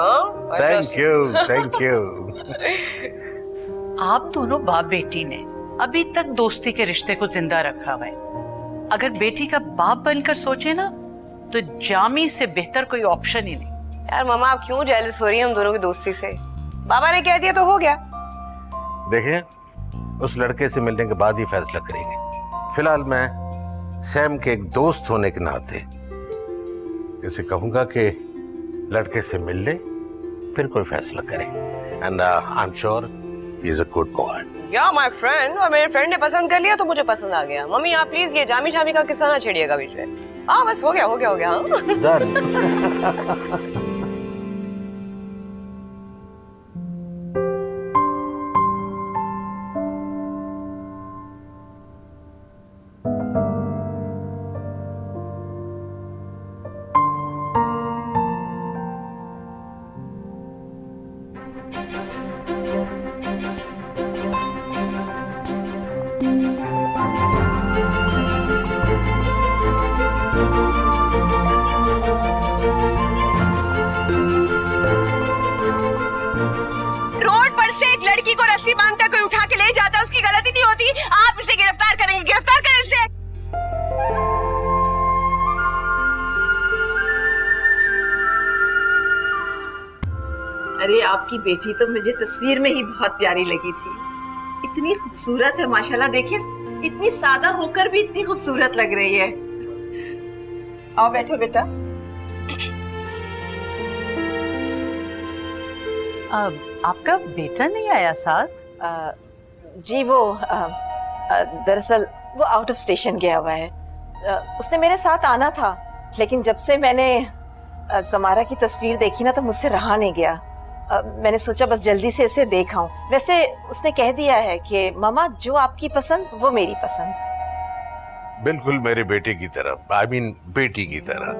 Thank you, thank you. आप दोनों बाप बेटी ने अभी तक दोस्ती के रिश्ते को जिंदा रखा हुआ है। अगर बेटी का बाप बनकर सोचे ना तो जामी से बेहतर कोई ऑप्शन ही नहीं। यार मामा आप क्यों जेलस हो रही हैं हम दोनों की दोस्ती से? बाबा ने कह दिया तो हो गया। देखिए उस लड़के से मिलने के बाद ही फैसला करेंगे। फिलहाल मैं सैम के एक दोस्त होने के नाते इसे कहूंगा कि लड़के से मिल ले, फिर कोई फैसला करें। And I am sure he is a good boy. या माय फ्रेंड, और मेरे फ्रेंड ने पसंद कर लिया तो मुझे पसंद आ गया। मम्मी आप प्लीज ये जामी शामी का किस्सा ना छेड़िएगा बीच में। हाँ बस हो गया हो गया हो गया। हाँ डन। रोड पर से एक लड़की को रस्सी बांधकर कोई उठा के ले जाता, उसकी गलती नहीं होती, आप इसे गिरफ्तार करेंगे। गिरफ्तार करें इसे। अरे आपकी बेटी तो मुझे तस्वीर में ही बहुत प्यारी लगी थी। इतनी खूबसूरत है माशाल्लाह, देखिए इतनी सादा होकर भी इतनी खूबसूरत लग रही है। आओ बैठो बेटा। आपका बेटा नहीं आया साथ? जी वो दरअसल वो आउट ऑफ स्टेशन गया हुआ है। उसने मेरे साथ आना था, लेकिन जब से मैंने समारा की तस्वीर देखी ना तो मुझसे रहा नहीं गया। मैंने सोचा बस जल्दी से इसे देख आऊं। वैसे उसने कह दिया है कि मामा जो आपकी पसंद वो मेरी पसंद। बिल्कुल मेरे बेटे की तरह, आई मीन बेटी की तरह।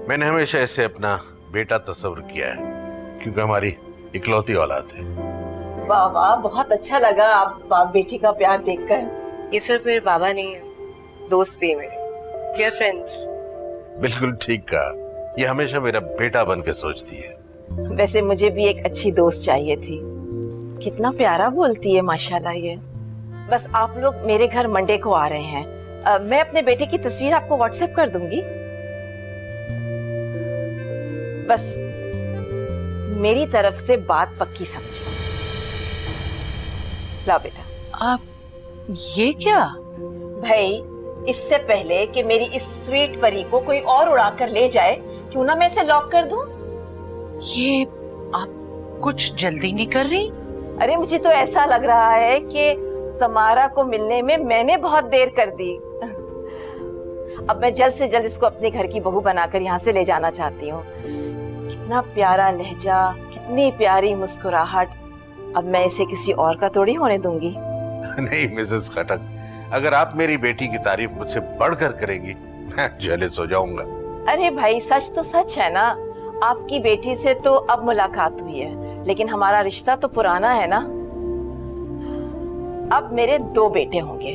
मैंने हमेशा इसे अपना बेटा तस्वीर किया है क्योंकि हमारी इकलौती औलाद है। वाह वाह, बहुत अच्छा लगा आप बाप बेटी का प्यार देखकर। ये सिर्फ मेरे बाबा नहीं है, दोस्त भी है मेरे, डियर फ्रेंड्स। बिल्कुल ठीक कहा, ये हमेशा मेरा बेटा बन के सोचती है। वैसे मुझे भी एक अच्छी दोस्त चाहिए थी। कितना प्यारा बोलती है माशाल्लाह ये। बस आप लोग मेरे घर मंडे को आ रहे हैं। मैं अपने बेटे की तस्वीर आपको व्हाट्सएप कर दूंगी। बस मेरी तरफ से बात पक्की समझे। लाओ बेटा। आप ये क्या? भाई इससे पहले कि मेरी इस स्वीट परी को कोई और उड़ा कर ले जाए, क्यों ना मैं इसे लॉक कर दूं? ये आप कुछ जल्दी नहीं कर रही? अरे मुझे तो ऐसा लग रहा है कि समारा को मिलने में मैंने बहुत देर कर दी। अब मैं जल्द से जल्द इसको अपने घर की बहू बनाकर यहाँ से ले जाना चाहती हूँ। कितना प्यारा लहजा, कितनी प्यारी मुस्कुराहट। अब मैं इसे किसी और का थोड़ी होने दूंगी। नहीं मिसेस खटक, अगर आप मेरी बेटी की तारीफ मुझसे बढ़कर करेंगी मैं जेलस हो जाऊंगा। अरे भाई सच तो सच है ना, आपकी बेटी से तो अब मुलाकात हुई है, लेकिन हमारा रिश्ता तो पुराना है ना। अब मेरे 2 बेटे होंगे,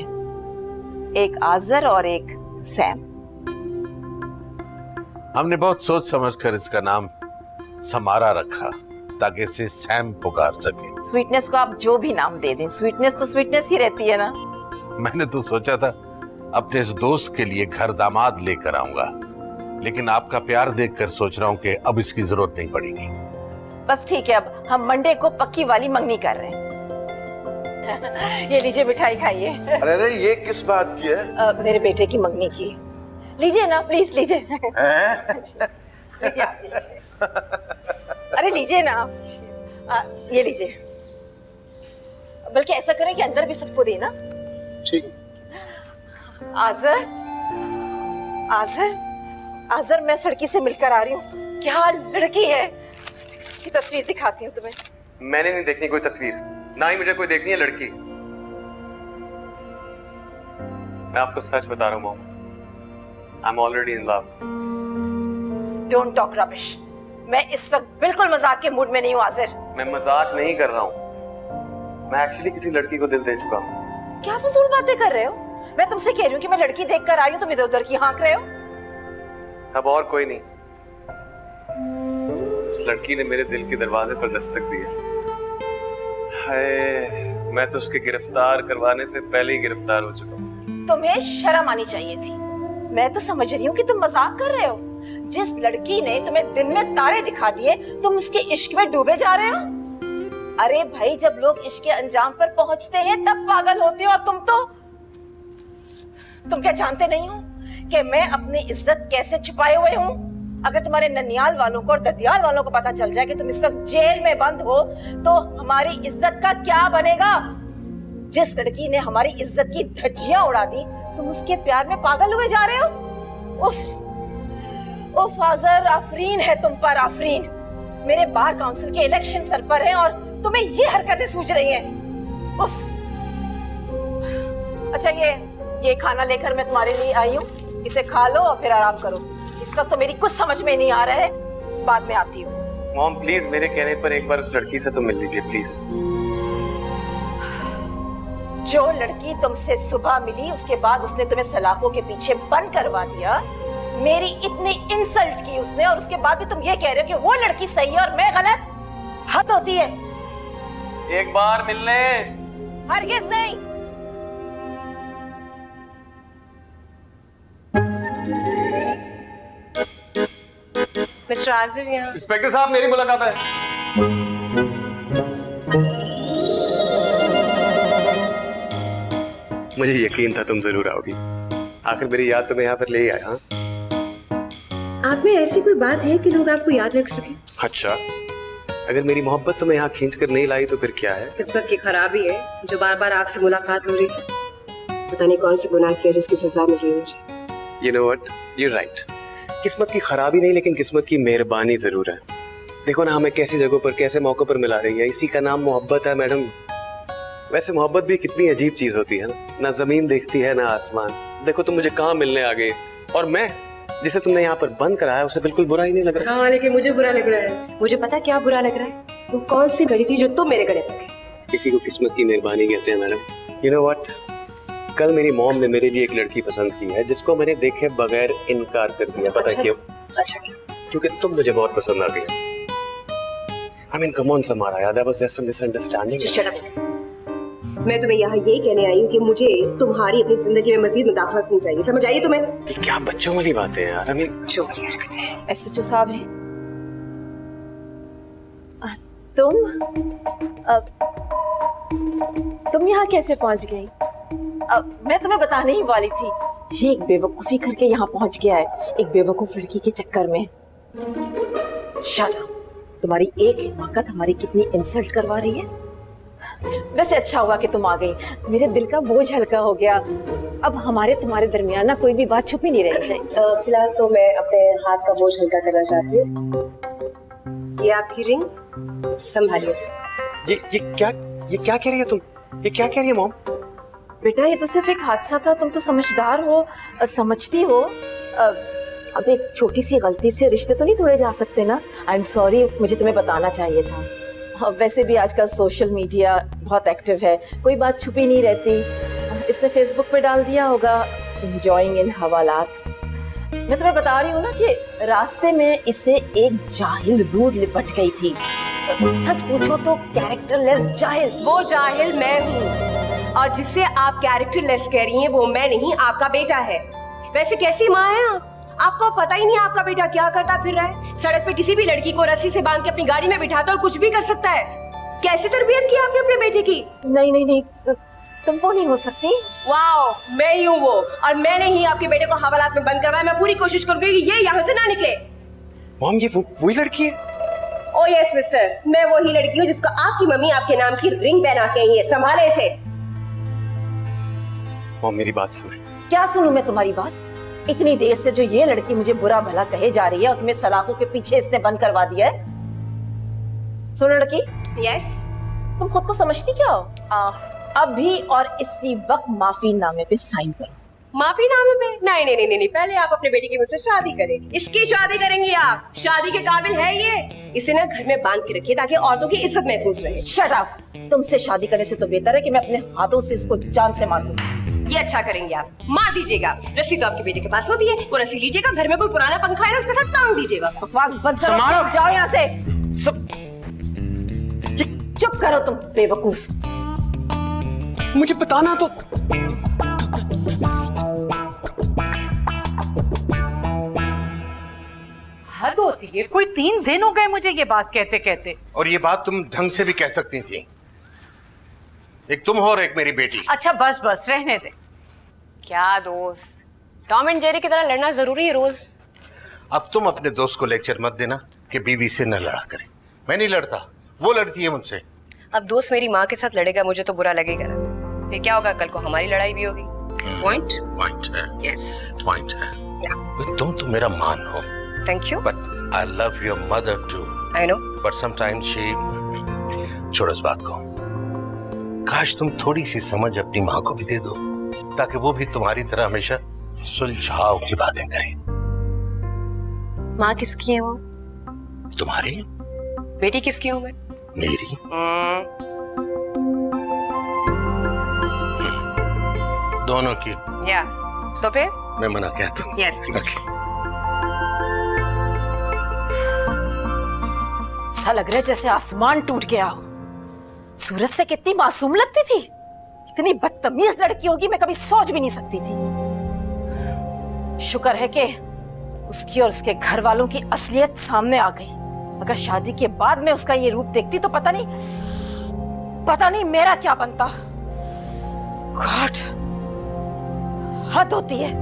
एक आजर और एक सैम। हमने बहुत सोच समझकर इसका नाम समारा रखा ताकि इसे सैम पुकार सके। स्वीटनेस को आप जो भी नाम दे दें, स्वीटनेस तो स्वीटनेस ही रहती है ना। मैंने तो सोचा था अपने इस दोस्त के लिए घर दामाद लेकर आऊंगा, लेकिन आपका प्यार देखकर सोच रहा हूँ कि अब इसकी जरूरत नहीं पड़ेगी। बस ठीक है, अब हम मंडे को पक्की वाली मंगनी कर रहे हैं। ये लीजिए मिठाई खाइए। अरे ये किस बात की है? मेरे बेटे की मंगनी की। लीजिए ना प्लीज, लीजिए। लीजिए आप लीजिए। अरे लीजिए ना आप। ये लीजिए। बल्कि ऐसा करें कि अंदर भी सबको देना। ठीक। आजर, आजर, आजर मैं सड़की से मिलकर आ रही हूँ। क्या लड़की है, की तस्वीर दिखाती हूँ तुम्हें। मैंने नहीं देखनी कोई तस्वीर, ना ही मुझे कोई देखनी है लड़की। मैं आपको सच बता रहा हूँ mom, I am already in love. Don't talk rubbish. मैं इस वक्त बिल्कुल मजाक के मूड में नहीं हूँ आजिर। मैं मजाक नहीं कर रहा हूँ, मैं एक्चुअली किसी लड़की को दिल दे चुका हूँ। क्या फजूल बातें कर रहे हो? मैं तुमसे कह रही हूँ कि मैं लड़की देख कर आई हूँ, तुम इधर उधर की हाँक रहे हो। अब और कोई नहीं, उस लड़की ने मेरे दिल के दरवाजे पर दस्तक दी है। हाय, मैं तो उसके गिरफ्तार करवाने से पहले ही गिरफ्तार हो चुका हूँ। तुम्हें शर्म आनी चाहिए थी। मैं तो समझ रही हूँ कि तुम मजाक कर रहे हो। जिस लड़की ने तुम्हें दिन में तारे दिखा दिए, तुम उसके इश्क में डूबे जा रहे हो। अरे भाई, जब लोग इश्क के अंजाम पर पहुंचते हैं तब पागल होते हो, और तुम क्या जानते नहीं हो कि मैं अपनी इज्जत कैसे छुपाए हुए हूँ? अगर तुम्हारे ननियाल वालों को और ददियाल वालों को पता चल जाए कि तुम इस वक्त जेल में बंद हो, तो हमारी इज्जत का क्या बनेगा? जिस लड़की ने हमारी इज्जत की धज्जियां उड़ा दी, तुम उसके प्यार में पागल हुए जा रहे हो। उफ उफ आज़र, आफरीन है तुम पर, आफरीन। मेरे बार काउंसिल के इलेक्शन सर पर हैं और तुम्हें ये हरकतें सूझ रही हैं। उफ। अच्छा, ये खाना लेकर मैं तुम्हारे लिए आई हूँ, इसे खा लो और फिर आराम करो। इस वक्त तो मेरी कुछ समझ में नहीं आ रहा है, बाद में आती हूँ। मॉम प्लीज, मेरे कहने पर एक बार उस लड़की से तो मिल लीजिए प्लीज। जो लड़की तुमसे सुबह मिली, उसके बाद उसने तुम्हें सलाखों के पीछे बंद करवा दिया। मेरी इतनी इंसल्ट की उसने, और उसके बाद भी तुम ये कह रहे हो कि वो लड़की सही है और मैं गलत। हद होती है। एक बार मिलने। हरगिज़ नहीं। मिस्टर आजिर यहाँ। इंस्पेक्टर साहब, मेरी मुलाकात है। मुझे यकीन था तुम जरूर आओगी। आखिर मेरी याद तुम्हें यहाँ पर ले आया। हाँ, आप में ऐसी कोई बात है कि लोग आपको याद रख सके? अच्छा, अगर मेरी मोहब्बत तुम्हें यहाँ खींच कर नहीं लाई तो फिर क्या है? किस्मत की खराबी है जो बार बार आपसे मुलाकात हो रही है। पता नहीं कौन सी गुनाह किया जिसकी सजा मिल रही है मुझे। You know what? You're right. किस्मत की खराबी नहीं, लेकिन किस्मत की मेहरबानी जरूर है। देखो ना, हमें कैसी जगहों पर, कैसे मौकों पर मिला रही है। इसी का नाम मोहब्बत है मैडम। वैसे मोहब्बत भी कितनी अजीब चीज होती है ना जमीन देखती है ना आसमान। देखो तुम मुझे कहाँ मिलने आ गए, और मैं जिसे तुमने यहाँ पर बंद कराया उसे बिल्कुल बुरा ही नहीं लग रहा। हाँ, लेकिन मुझे बुरा लग रहा है। मुझे पता क्या बुरा लग रहा है? वो कौन सी घड़ी थी जो तुम मेरे गले पर गए? किसी को किस्मत की मेहरबानी कहते हैं मैडम। यू नो व्हाट, कल मेरी मॉम ने मेरे लिए एक लड़की पसंद की है जिसको मैंने देखे बगैर इनकार कर दिया। पता है क्यों? अच्छा, क्योंकि तुम मुझे बहुत पसंद आ गई। I mean, come on Samara, यार, that was just a misunderstanding. Shut up. मैं तुम्हें यहाँ यही कहने आई हूँ कि मुझे तुम्हारी अपनी जिंदगी में मजीद मुदाखलत नहीं चाहिए। समझ आई तुम्हें? ये क्या बच्चों वाली बातें हैं यार। I mean, बच्चों वाली हरकतें हैं। एसएचओ साहब हैं? तुम यहाँ कैसे पहुँच गई? मैं तुम्हें बताने ही वाली थी। ये एक बेवकूफी करके यहाँ पहुँच गया है, एक बेवकूफ लड़की के चक्कर में। Shut up. तुम्हारी एक हिमाकत हमारी कितनी इंसल्ट करवा रही है। वैसे अच्छा हुआ कि तुम आ गई, मेरे दिल का बोझ हल्का हो गया। अब हमारे तुम्हारे दरमियान ना कोई भी बात छुपी नहीं रहनी चाहिए। फिलहाल तो मैं अपने हाथ का बोझ हल्का करना चाहती हूँ। ये आपकी रिंग, संभालिए उसे। ये क्या कह रही है तुम? ये क्या कह रही है मॉम? बेटा, ये तो सिर्फ एक हादसा था, तुम तो समझदार हो, समझती हो। अब एक छोटी सी गलती से रिश्ते तो नहीं तोड़े जा सकते ना। आई एम सॉरी, मुझे तुम्हें बताना चाहिए था। वैसे भी आजकल सोशल मीडिया बहुत एक्टिव है, कोई बात छुपी नहीं रहती। इसने फेसबुक पे डाल दिया होगा, एंजॉयिंग इन हवालात। मैं तुम्हें बता रही हूँ ना कि रास्ते में इसे एक जाहिल रूड लिपट गई थी। सच पूछो तो कैरेक्टरलेस जाहिल। वो जाहिल मैं हूँ, और जिसे आप कैरेक्टरलेस कह रही हैं वो मैं नहीं, आपका बेटा है। वैसे कैसी माँ है आप? आपको पता ही नहीं आपका बेटा क्या करता फिर रहा है। सड़क पे किसी भी लड़की को रस्सी से बांध के अपनी गाड़ी में बिठाता और कुछ भी कर सकता है। कैसी तरबियत की आपने अपने बेटे की? नहीं, तुम वो नहीं हो सकती। वाओ, मैं ही हूँ वो, और मैंने ही आपके बेटे को हवालात में बंद करवाया। मैं पूरी कोशिश करूंगी कि ये यहाँ से ना निकले। मॉम, ये वही लड़की है? ओ यस मिस्टर, मैं वही लड़की हूँ जिसको आपकी मम्मी आपके नाम की रिंग पहना के आई है। संभाले इसे। मॉम, मेरी बात सुने। क्या सुनूं मैं तुम्हारी बात? इतनी देर से जो ये लड़की मुझे बुरा भला कहे जा रही है और तुम्हें सलाखों के पीछे इसने बंद करवा दिया है। सुन लड़की, यस। तुम खुद को समझती क्या हो? अभी और इसी वक्त माफीनामे पे साइन करो। माफीनामे पे? नहीं नहीं नहीं नहीं, पहले आप अपने बेटी की मुझसे शादी करें। इसकी शादी करेंगे आप? शादी के काबिल है ये? इसे ना घर में बांध के रखिए ताकि औरतों की इज्जत महफूज रहे। Shut up. तुमसे शादी करने से तो बेहतर है कि मैं अपने हाथों से इसको जान से मार दूं। ये अच्छा करेंगे आप, मार दीजिएगा। रस्सी तो आपके बेटे के पास होती है, वो रस्सी लीजिएगा, घर में कोई पुराना पंखा है ना उसके साथ टांग दीजिएगा। बकवास बंद करो, जाओ यहाँ से। चुप करो तुम बेवकूफ। मुझे बताना तो। हद होती है, कोई 3 दिन हो गए मुझे ये बात कहते कहते। और ये बात तुम ढंग से भी कह सकती थी। एक तुम हो और एक मेरी बेटी। अच्छा बस बस रहने दे। क्या दोस्त, टॉम एंड जेरी की तरह लड़ना जरूरी है रोज? अब तुम अपने दोस्त को लेक्चर मत देना कि बीवी से न लड़ा करे। मैं नहीं लड़ता, वो लड़ती है मुझसे। अब दोस्त मेरी माँ के साथ लड़ेगा, मुझे तो बुरा लगेगा ना। फिर क्या होगा, कल को हमारी लड़ाई भी होगी। पॉइंट? पॉइंट है। यस, पॉइंट है। तुम तो मेरा मान हो। Thank you. But I love your mother too. I know. But sometimes she. छोड़ो इस बात को। काश तुम थोड़ी सी समझ अपनी माँ को भी दे दो, ताकि वो भी तुम्हारी तरह हमेशा सुलझाव की बातें करे। माँ किसकी है वो? तुम्हारी। बेटी किसकी हूँ मैं? मेरी। दोनों की। या तो फिर मैं मना कहता हूँ। Yes please. ऐसा लग रहा है जैसे आसमान टूट गया हो। सूरज से कितनी मासूम लगती थी, इतनी बदतमीज लड़की होगी मैं कभी सोच भी नहीं सकती थी। शुक्र है कि उसकी और उसके घर वालों की असलियत सामने आ गई। अगर शादी के बाद में उसका ये रूप देखती तो पता नहीं मेरा क्या बनता। गॉड, हद होती है।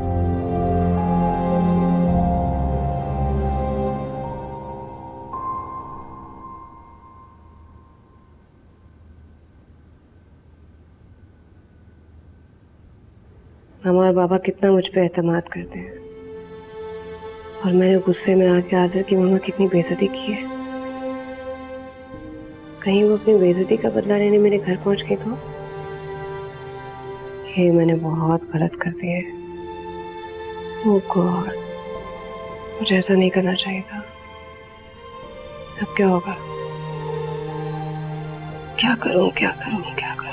मामा और बाबा कितना मुझ पे एतमाद करते हैं, और मैंने गुस्से में आके आज़र की मामा कितनी बेइज्जती की है। कहीं वो अपनी बेइज्जती का बदला लेने मेरे घर पहुंच गई तो? ये मैंने बहुत गलत कर दिया है। ओह गॉड, मुझे ऐसा नहीं करना चाहिए था। अब क्या होगा? क्या करूं, क्या करूं, क्या करूं?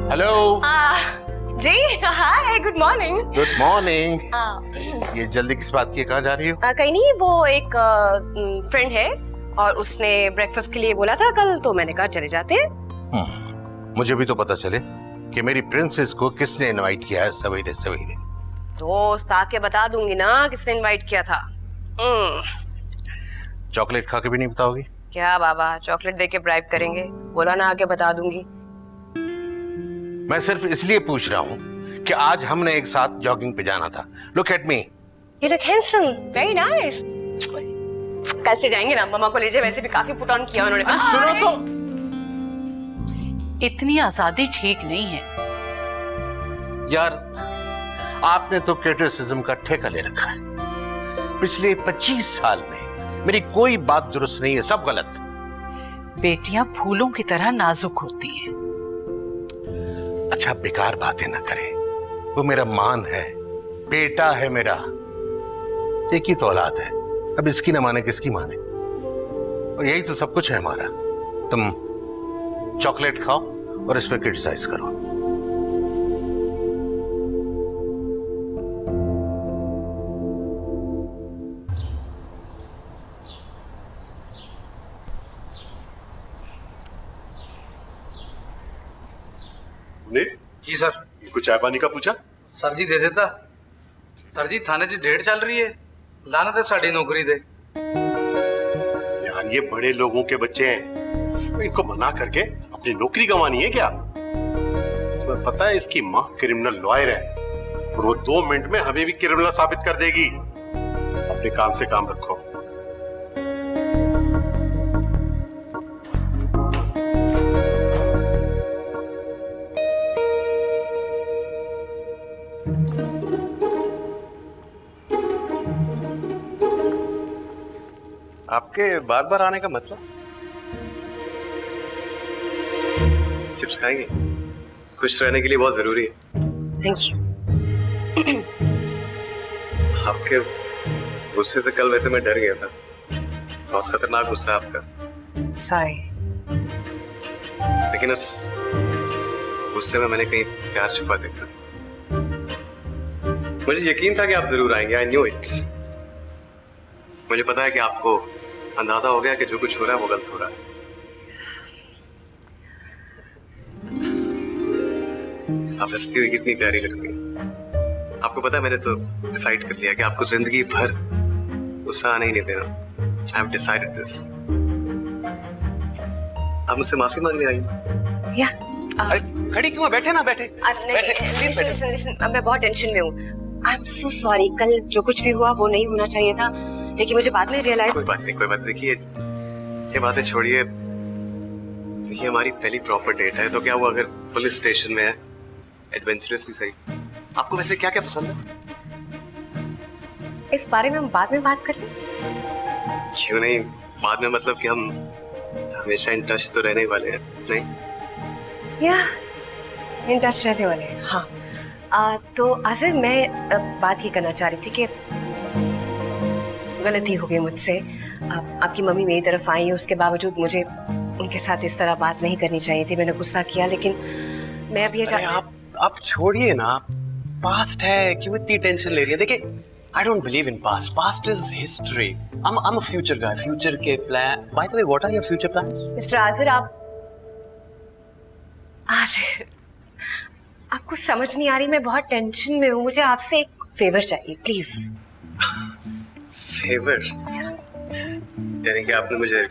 हेलो। जी हाय, गुड मॉर्निंग। Good morning. ये जल्दी किस बात की है, कहाँ जा रही हो? कहीं नहीं, वो एक फ्रेंड है और उसने ब्रेकफास्ट के लिए बोला था कल, तो मैंने कहा चले जाते हैं। मुझे भी तो पता चले कि मेरी प्रिंसेस को किसने इनवाइट किया है सवेरे सवेरे। दोस्त आके बता दूंगी ना किसने इनवाइट किया था। चॉकलेट खा के भी नहीं बताओगी? क्या बाबा, चॉकलेट देके ब्राइब करेंगे? बोला ना आके बता दूंगी। मैं सिर्फ इसलिए पूछ रहा हूँ कि आज हमने एक साथ जॉगिंग पे जाना था। Look at me. You look handsome, very nice. कल से जाएंगे ना, मम्मा को ले जाए, वैसे भी काफी पुट ऑन किया उन्होंने। सुनो तो। इतनी आजादी ठीक नहीं है यार, आपने तो क्रिटिसिज्म का ठेका ले रखा है। पिछले 25 साल में मेरी कोई बात दुरुस्त नहीं है, सब गलत। बेटियां फूलों की तरह नाजुक होती हैं। अच्छा, बेकार बातें ना करें। वो मेरा मान है, बेटा है मेरा। एक ही तो औलाद है, अब इसकी न माने किसकी माने? और यही तो सब कुछ है हमारा। तुम चॉकलेट खाओ और इस पर क्रिटिसाइज करो। जी सर। कुछ चाय पानी का पूछा? सर जी दे देता। सर जी थाने 'ਚ ढेड़ चल रही है, लानत है साड़ी नौकरी दे। यार ये बड़े लोगों के बच्चे हैं, इनको मना करके अपनी नौकरी गंवानी है क्या? तुम्हें पता है इसकी माँ क्रिमिनल लॉयर है और वो 2 मिनट में हमें भी क्रिमिनल साबित कर देगी। अपने काम से काम रखो। आपके बार बार आने का मतलब? चिप्स खाएंगे? खुश रहने के लिए बहुत जरूरी है। Thank you. आपके गुस्से से कल वैसे मैं डर गया था, बहुत खतरनाक गुस्सा है आपका। सॉरी। लेकिन उस गुस्से में मैंने कहीं प्यार छुपा देखा। मुझे यकीन था कि आप जरूर आएंगे। I knew it. मुझे पता है कि आपको अंदाजा हो गया कि जो कुछ हो रहा है वो गलत हो रहा है। आप हंसती हुई कितनी प्यारी लगती है। आपको पता है मैंने तो डिसाइड कर लिया कि आपको जिंदगी भर गुस्सा आने ही नहीं देना। I have decided this. आप मुझसे माफी मांगने आई? या खड़ी क्यों है? बैठे ना, बैठे प्लीज बैठे। लिसन, अब मैं बहुत टेंशन में हूँ। I am so sorry. कल जो कुछ भी हुआ वो नहीं होना चाहिए था, लेकिन मुझे बाद में रियलाइज। कोई बात नहीं, कोई बात। देखिए ये बातें छोड़िए। देखिए हमारी पहली प्रॉपर डेट है, तो क्या हुआ अगर पुलिस स्टेशन में है, एडवेंचरसली सही। आपको वैसे क्या क्या पसंद है? इस बारे में हम बाद में बात कर लें। क्यों नहीं? बाद में मतलब कि हम हमेशा इन टच तो रहने ही वाले हैं, नहीं? या इन टच रहने वाले हैं, हाँ। तो आसिर मैं बात ये करना चाह रही थी कि गलती हो गई मुझसे। आपकी मम्मी मेरी तरफ आई है, उसके बावजूद मुझे उनके साथ इस तरह बात नहीं करनी चाहिए थी। मैंने गुस्सा किया, लेकिन मैं अब ये आप छोड़िए ना, पास्ट है, क्यों इतनी टेंशन ले रही है? देखिए I don't believe in past. Past is history. I am a future guy. Future के plan, by the way what are your future plan? Mister Asir, Asir आपको समझ नहीं आ रही, मैं बहुत टेंशन में हूँ। मुझे आपसे एक फेवर चाहिए, प्लीज। फेवर? यानी कि आपने मुझे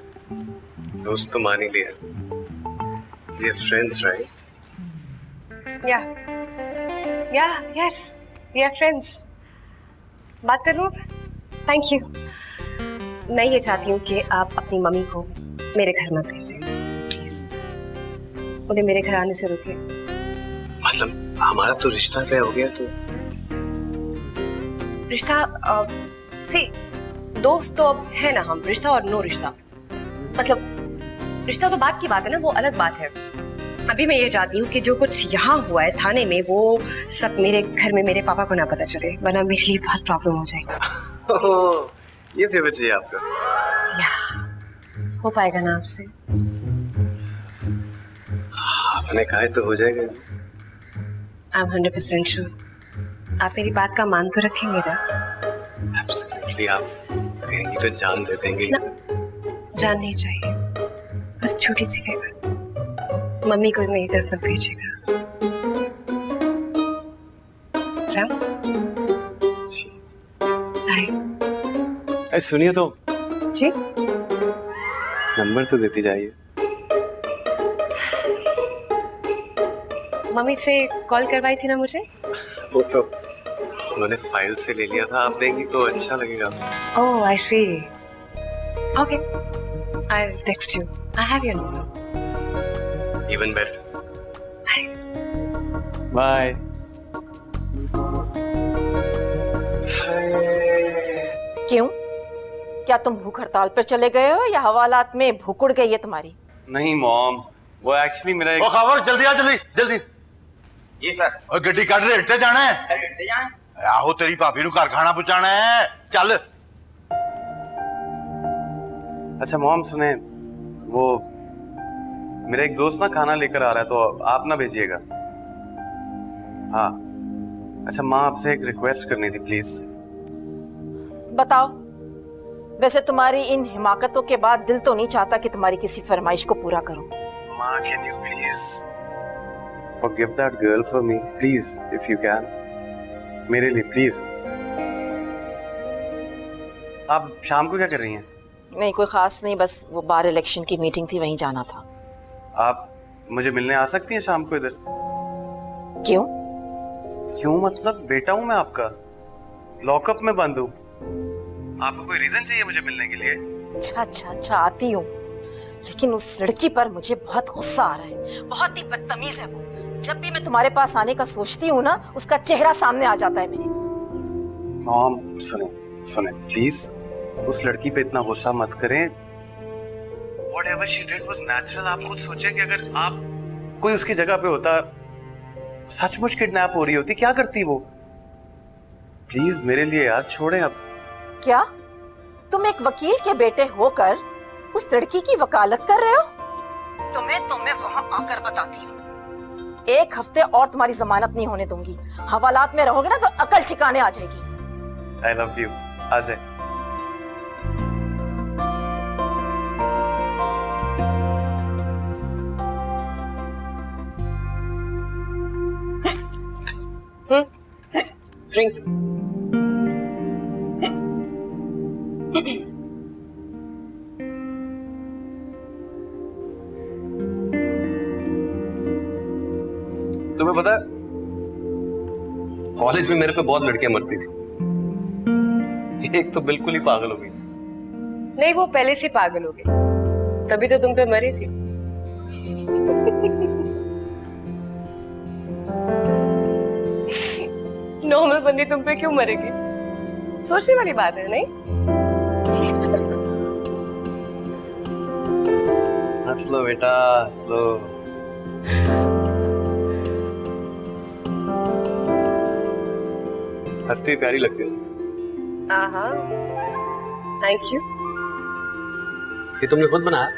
दोस्त तो मान ही लिया। We are friends, right? Yes, we are friends. बात कर लूँ? Thank you. मैं ये चाहती हूँ कि आप अपनी मम्मी को मेरे घर मत भेजें, प्लीज। उन्हें मेरे घर आने से रोकें। मतलब हमारा तो रिश्ता तय हो गया, तो रिश्ता से दोस्त तो अब है ना हम। रिश्ता और नो रिश्ता, मतलब रिश्ता तो बात की बात है ना, वो अलग बात है। अभी मैं ये चाहती हूँ कि जो कुछ यहाँ हुआ है थाने में, वो सब मेरे घर में मेरे पापा को ना पता चले, वरना मेरे लिए बहुत प्रॉब्लम हो जाएगा। ये फेवर चाहिए आपका? हो पाएगा ना आपसे? आपने कहा तो हो जाएगा। I am 100% sure. आप मेरी बात का मान तो रखेंगे ना? एब्सोल्युटली। आप कहेंगी तो जान दे देंगे ना, जान नहीं चाहिए, बस छोटी सी फेवर। मम्मी को मेरी तरफ मत भेजिएगा। बाय। सुनिए तो जी, नंबर तो देती जाइए। मम्मी से कॉल करवाई थी ना मुझे? वो तो उन्होंने फाइल से ले लिया था, आप देंगी तो अच्छा लगेगा। Oh I see. Okay, I will text you. I have your number. Even better. Bye. क्यों? क्या तुम भूख हड़ताल पर चले गए हो या हवालात में भूख उड़ गई है तुम्हारी? नहीं मॉम, वो एक्चुअली मेरा ओ खबर, जल्दी आ, जल्दी जल्दी। ये सर। और गड्डी काट रहे, हटते जाना है। आहो तेरी भाभी नु कारखाना पहुंचाना है, चल। अच्छा मॉम सुने, वो मेरा एक दोस्त ना खाना लेकर आ रहा है, तो आप ना भेजिएगा। हाँ। अच्छा माँ, आपसे एक रिक्वेस्ट करनी थी प्लीज। बताओ। वैसे तुम्हारी इन हिमाकतों के बाद दिल तो नहीं चाहता कि तुम्हारी किसी फरमाइश को पूरा करूं। माँ, can you please forgive that girl for me, please, if you can. मेरे लिए प्लीज। आप शाम को क्या कर रही हैं? नहीं, कोई खास नहीं, बस वो बार इलेक्शन की मीटिंग थी, वहीं जाना था। आप मुझे मिलने आ सकती हैं शाम को इधर? क्यों? क्यों मतलब, बेटा हूं मैं आपका, लॉकअप में बंद हूं। आपको कोई रीजन चाहिए मुझे मिलने के लिए? अच्छा आती हूँ, लेकिन उस लड़की पर मुझे बहुत गुस्सा आ रहा है। बहुत ही बदतमीज है वो। जब भी मैं तुम्हारे पास आने का सोचती हूँ ना, उसका चेहरा सामने आ जाता है मेरे। मॉम सुने प्लीज, उस लड़की पे इतना गुस्सा मत करें। Whatever she did was natural। आप खुद सोचें कि अगर आप कोई उसकी जगह पे होता, सचमुच किडनैप हो रही होती, क्या करती वो? प्लीज मेरे लिए यार, छोड़ें अब। क्या तुम एक वकील के बेटे होकर उस लड़की की वकालत कर रहे हो? तुम्हें वहां आकर बताती हूँ। एक हफ्ते और तुम्हारी जमानत नहीं होने दूंगी। हवालात में रहोगे ना तो अकल ठिकाने आ जाएगी। आई लव यू। आ जाए। ड्रिंक। तुम्हें पता है, कॉलेज में मेरे पे बहुत लड़कियां मरती थी। एक तो बिल्कुल ही पागल हो गई। नहीं, वो पहले से पागल हो गई, तभी तो तुम पे मरी थी। नॉर्मल बंदी तुम पे क्यों मरेगी? सोचने वाली बात है, नहीं? स्लो बेटा, स्लो। हंसती हुई प्यारी लगती हो। आहा, थैंक यू। ये तुमने खुद बनाया?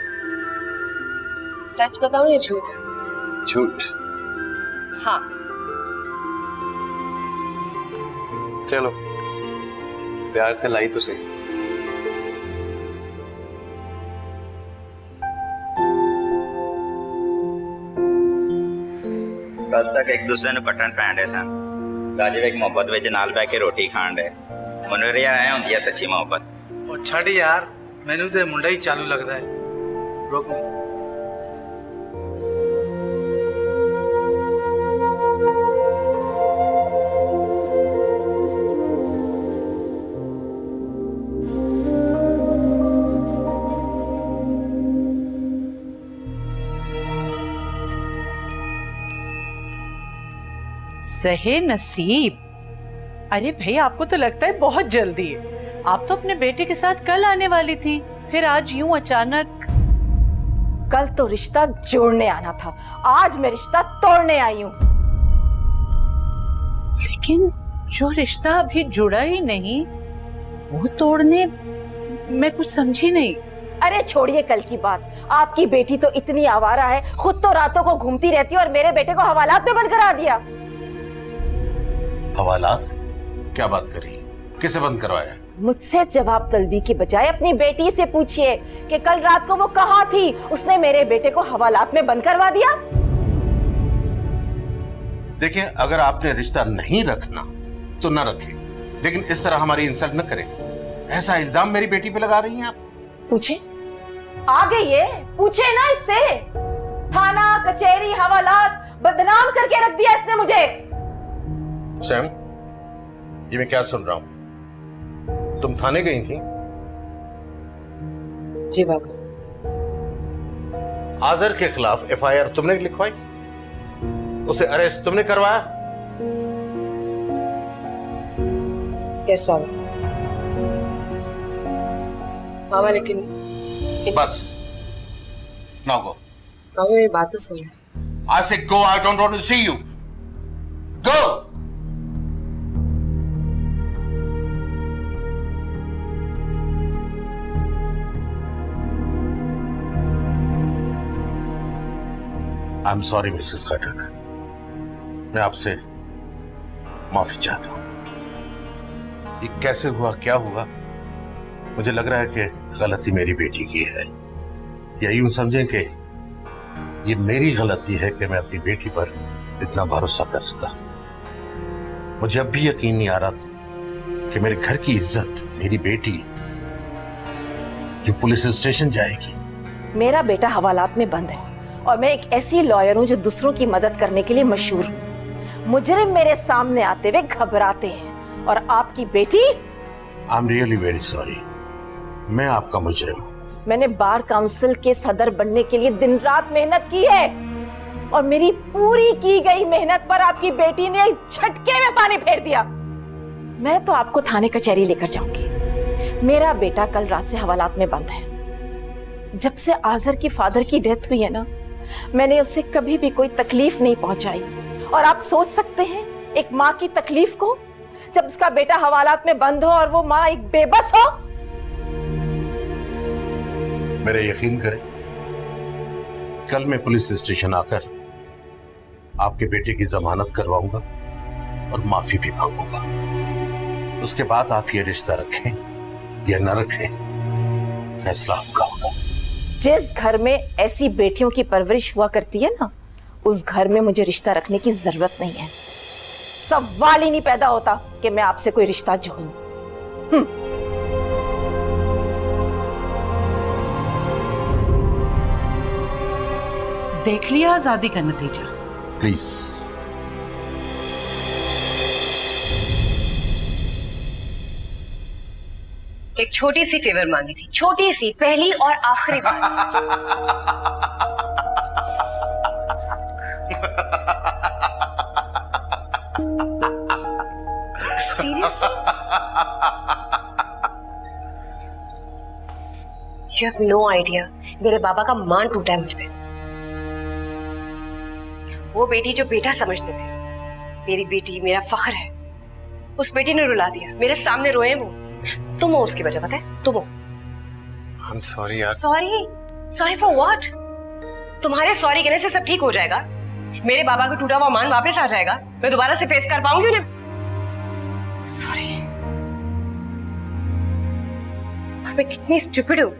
सच बताओ या झूठ? झूठ। हाँ। चलो, प्यार से लाई तो सही। कल तक एक दूसरे ने कटन पैंडे सन, गाजी एक मोहब्बत विच नाल बैठ के रोटी खाण दे। मुनरिया है हुंदी है सच्ची मोहब्बत। ਉਹ ਛੱਡ ਯਾਰ, ਮੈਨੂੰ ਤੇ ਮੁੰਡਾ ਹੀ ਚਾਲੂ ਲੱਗਦਾ ਹੈ। ਰੁਕ। सहे नसीब। अरे भाई, आपको तो लगता है बहुत जल्दी है। आप तो अपने बेटे के साथ कल आने वाली थी, फिर आज यूं अचानक। कल तो रिश्ता जोड़ने आना था, आज मैं रिश्ता तोड़ने आई हूँ। लेकिन जो रिश्ता अभी जुड़ा ही नहीं, वो तोड़ने मैं कुछ समझी नहीं। अरे छोड़िए कल की बात। आपकी बेटी तो इतनी आवारा है, खुद तो रातों को घूमती रहती है और मेरे बेटे को हवालात में बंद करा दिया। हवालात? क्या बात करी? किसे बंद करवाया? मुझसे जवाब तलबी के बजाय अपनी बेटी से पूछिए कि कल रात को वो कहाँ थी। उसने मेरे बेटे को हवालात में बंद करवा दिया। देखिए, अगर आपने रिश्ता नहीं रखना तो ना रखें, लेकिन इस तरह हमारी इंसल्ट न करें। ऐसा इल्जाम मेरी बेटी पे लगा रही हैं आप। पूछे, आ गई है, पूछे ना इससे। थाना कचहरी हवालात बदनाम करके रख दिया इसने मुझे। सैम, ये मैं क्या सुन रहा हूं? तुम थाने गई थी? जी बाबा। आजर के खिलाफ एफआईआर तुमने लिखवाई? उसे अरेस्ट तुमने करवाया? यस बाबा। बाबा लेकिन बस, नाउ गो। बाबा मेरी बात तो सुनिए। I said go, I don't want to see you. Go! I am sorry Mrs Khattar, मैं आपसे माफी चाहता हूं। ये कैसे हुआ, क्या हुआ, मुझे लग रहा है कि गलती मेरी बेटी की है, या यूं समझें कि ये मेरी गलती है कि मैं अपनी बेटी पर इतना भरोसा कर सका। मुझे अब भी यकीन नहीं आ रहा था कि मेरे घर की इज्जत, मेरी बेटी जो पुलिस स्टेशन जाएगी। मेरा बेटा हवालात में बंद है और मैं एक ऐसी लॉयर हूं जो दूसरों की मदद करने के लिए मशहूर हूं। मुजरिम मेरे सामने आते हुए घबराते हैं और आपकी बेटी। I am really very sorry, मैं आपका मुजरिम हूं। मैंने बार काउंसिल के सदर बनने के लिए दिन रात मेहनत की है और मेरी पूरी की गई मेहनत पर आपकी बेटी ने एक झटके में पानी फेर दिया। मैं तो आपको थाने कचहरी लेकर जाऊंगी। मेरा बेटा कल रात से हवालात में बंद है। जब से आजर की फादर की डेथ हुई है ना, मैंने उसे कभी भी कोई तकलीफ नहीं पहुंचाई। और आप सोच सकते हैं एक माँ की तकलीफ को, जब उसका बेटा हवालात में बंद हो और वो माँ एक बेबस हो। मेरा यकीन करें, कल मैं पुलिस स्टेशन आकर आपके बेटे की जमानत करवाऊंगा और माफी भी मांगूंगा। उसके बाद आप ये रिश्ता रखें या न रखें, फैसला आपका होगा। जिस घर में ऐसी बेटियों की परवरिश हुआ करती है ना, उस घर में मुझे रिश्ता रखने की जरूरत नहीं है। सवाल ही नहीं पैदा होता कि मैं आपसे कोई रिश्ता जोड़ूं। देख लिया आजादी का नतीजा। प्लीज। एक छोटी सी फेवर मांगी थी, छोटी सी, पहली और आखिरी बार। You have no idea, मेरे बाबा का मान टूटा है मुझ पे। वो बेटी जो बेटा समझते थे, मेरी बेटी मेरा फख्र है, उस बेटी ने रुला दिया। मेरे सामने रोए वो। तुम हो उसकी वजह, पता है? तुम हो। I'm sorry यार। सॉरी? Sorry for what? तुम्हारे सॉरी कहने से सब ठीक हो जाएगा? मेरे बाबा का टूटा हुआ मान वापस आ जाएगा? मैं दोबारा से फेस कर पाऊंगी उन्हें? सॉरी। मैं कितनी स्टूपिड हूँ,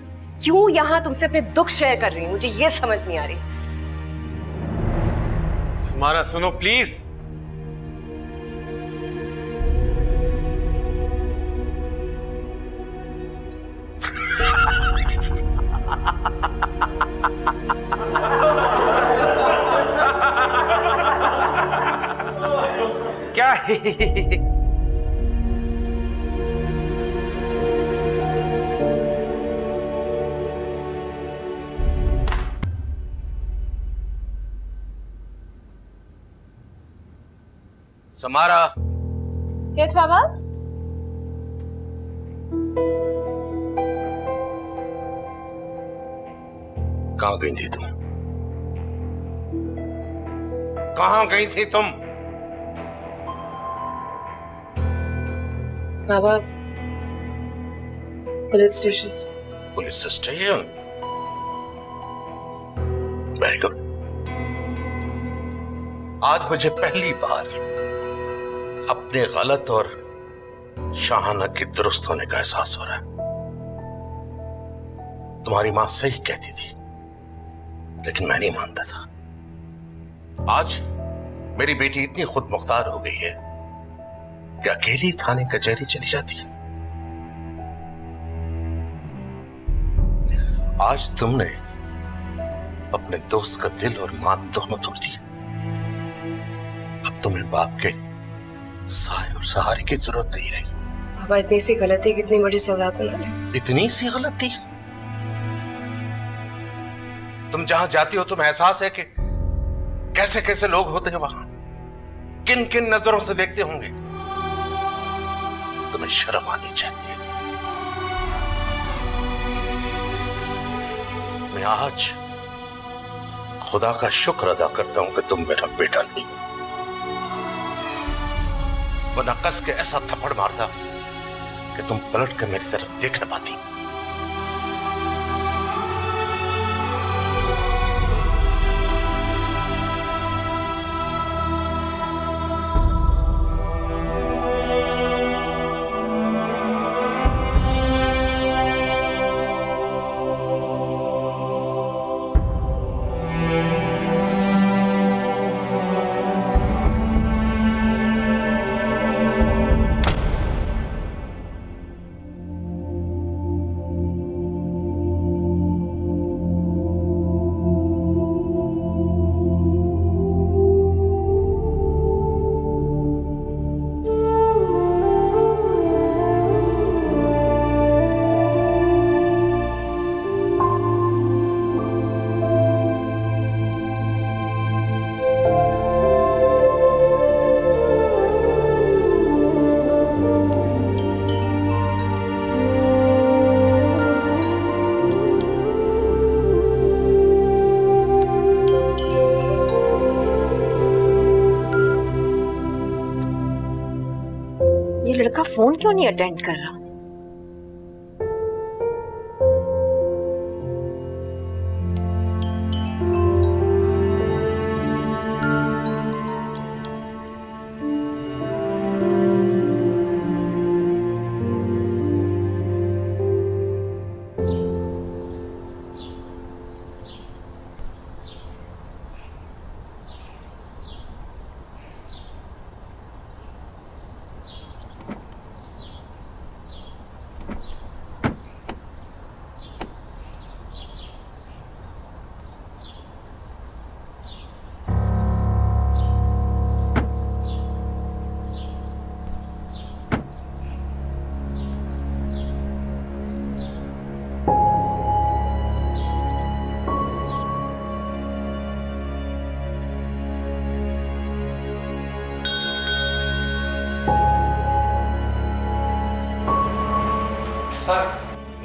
क्यों यहाँ तुमसे अपने दुख शेयर कर रही हूँ, मुझे ये समझ नहीं आ रही। समारा सुनो प्लीज। क्या है? समारा। यस बाबा। कहाँ गई थी तुम? कहाँ गई थी तुम? बाबा, police station. Police station? Very good. आज मुझे पहली बार अपने गलत और शाहाना के दुरुस्त होने का एहसास हो रहा है। तुम्हारी मां सही कहती थी, लेकिन मैं नहीं मानता था। आज मेरी बेटी इतनी खुद मुख्तार हो गई है कि अकेली थाने कचहरी चली जाती है। आज तुमने अपने दोस्त का दिल और मान दोनों तोड़ दिए। अब तुम्हें बाप के साए और सहारे की जरूरत नहीं रही। बाबा, इतनी सी गलती कितनी बड़ी सजा तो ना दे। इतनी सी गलती? तुम जहां जाती हो तुम्हें एहसास है कि कैसे कैसे लोग होते हैं वहां, किन किन नजरों से देखते होंगे। तुम्हें शर्म आनी चाहिए। मैं आज खुदा का शुक्र अदा करता हूं कि तुम मेरा बेटा नहीं हो, वरना कस के ऐसा थप्पड़ मारता कि तुम पलट कर मेरी तरफ देख न पाती। फोन क्यों नहीं अटेंड कर रहा?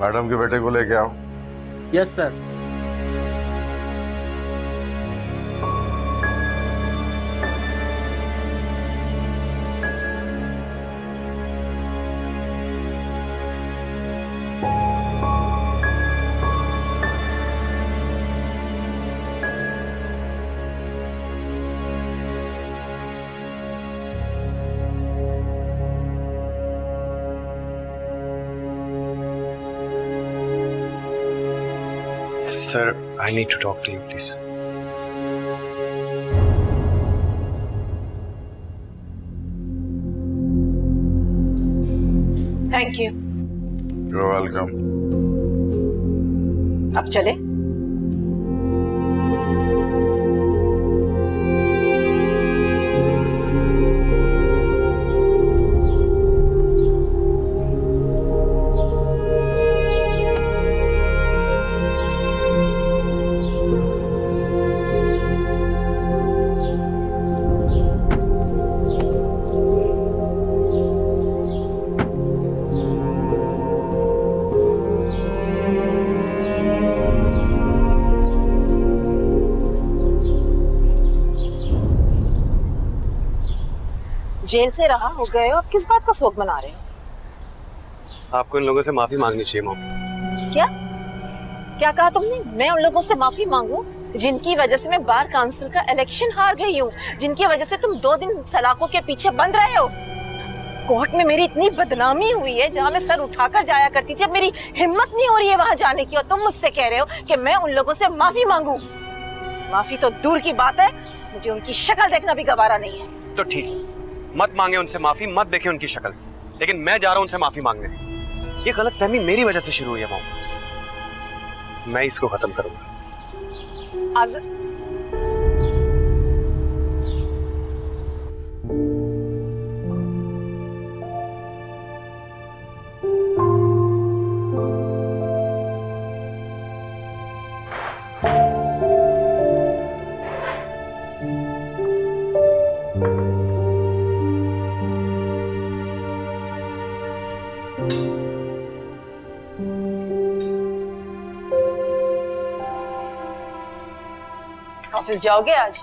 मैडम के बेटे को लेके आओ। Yes sir. Sir, I need to talk to you, please. Thank you. You're welcome. अब चले? जेल से रहा हो गए हो, अब किस बात का शोक मना रहे हो? आपको इन लोगों से माफी मांगनी चाहिए मॉम। क्या क्या कहा तुमने? मैं उन लोगों से माफी मांगू जिनकी वजह से मैं बार काउंसिल का इलेक्शन हार गई हूँ, जिनकी वजह से तुम 2 दिन सलाखों के पीछे बंद रहे हो? कोर्ट में मेरी इतनी बदनामी हुई है, जहाँ मैं सर उठाकर जाया करती थी, अब मेरी हिम्मत नहीं हो रही है वहां जाने की, और तुम मुझसे कह रहे हो कि मैं उन लोगों से माफी मांगू? माफी तो दूर की बात है, मुझे उनकी शक्ल देखना भी गवारा नहीं है। तो ठीक है, मत मांगे उनसे माफी, मत देखे उनकी शक्ल, लेकिन मैं जा रहा हूं उनसे माफी मांगने। ये गलतफहमी मेरी वजह से शुरू हुई है मॉम, मैं इसको खत्म करूंगा। आज ऑफिस जाओगे आज?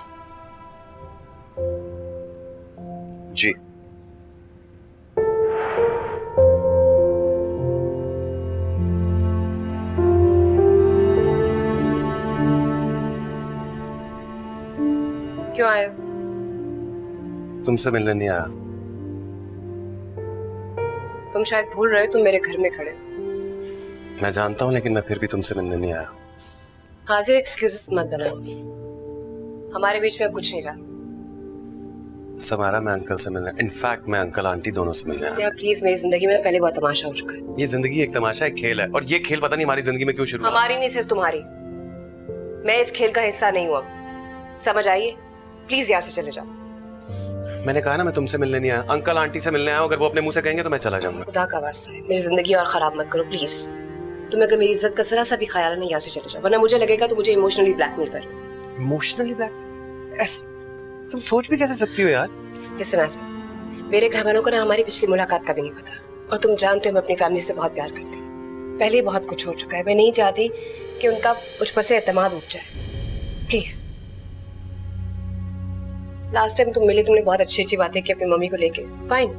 जी। क्यों आए हो? तुमसे मिलने नहीं आया। तुम शायद भूल रहे हो तुम मेरे घर में खड़े। मैं जानता हूँ, लेकिन मैं फिर भी तुमसे मिलने नहीं आया। हाजिर एक्सक्यूजेस मत बनाओ, हमारे बीच में अब कुछ नहीं रहा। समारा, मैं अंकल से मिलने, इनफैक्ट मैं अंकल आंटी दोनों से मिलने आया। यार प्लीज, मेरी जिंदगी में पहले बहुत तमाशा हो चुका है। ये जिंदगी एक तमाशा, एक खेल है, और ये खेल पता नहीं हमारी जिंदगी में क्यों शुरू हुआ। हमारी नहीं, सिर्फ तुम्हारी। मैं इस खेल का हिस्सा नहीं हूँ अब, समझ आइए? प्लीज यहाँ से चले जाओ। मैंने कहा ना, मैं तुमसे मिलने नहीं आया, अंकल आंटी से मिलने आया। अगर वो अपने मुंह से कहेंगे तो मैं चला जाऊंगा। खुदा का वास्ता है, मेरी जिंदगी और खराब मत करो प्लीज। तुम्हें अगर मेरी इज्जत का जरा सा भी ख्याल है, नहीं यहाँ से चले जाओ, वरना मुझे लगेगा तो मुझे इमोशनली ब्लैकमेल कर रहे हो। Emotionally black? तुम सोच भी कैसे सकती हो यार? लिसन ऐसे, मेरे घर वालों को ना हमारी पिछली मुलाकात का भी नहीं पता, और तुम जानते हो मैं अपनी फैमिली से बहुत प्यार करती हूँ। पहले ही बहुत कुछ हो चुका है, मैं नहीं चाहती कि उनका मुझ पर से एतमाद उठ जाए। प्लीज। लास्ट टाइम तुम मिली, तुमने बहुत अच्छी अच्छी बातें की अपनी मम्मी को लेके, फाइन,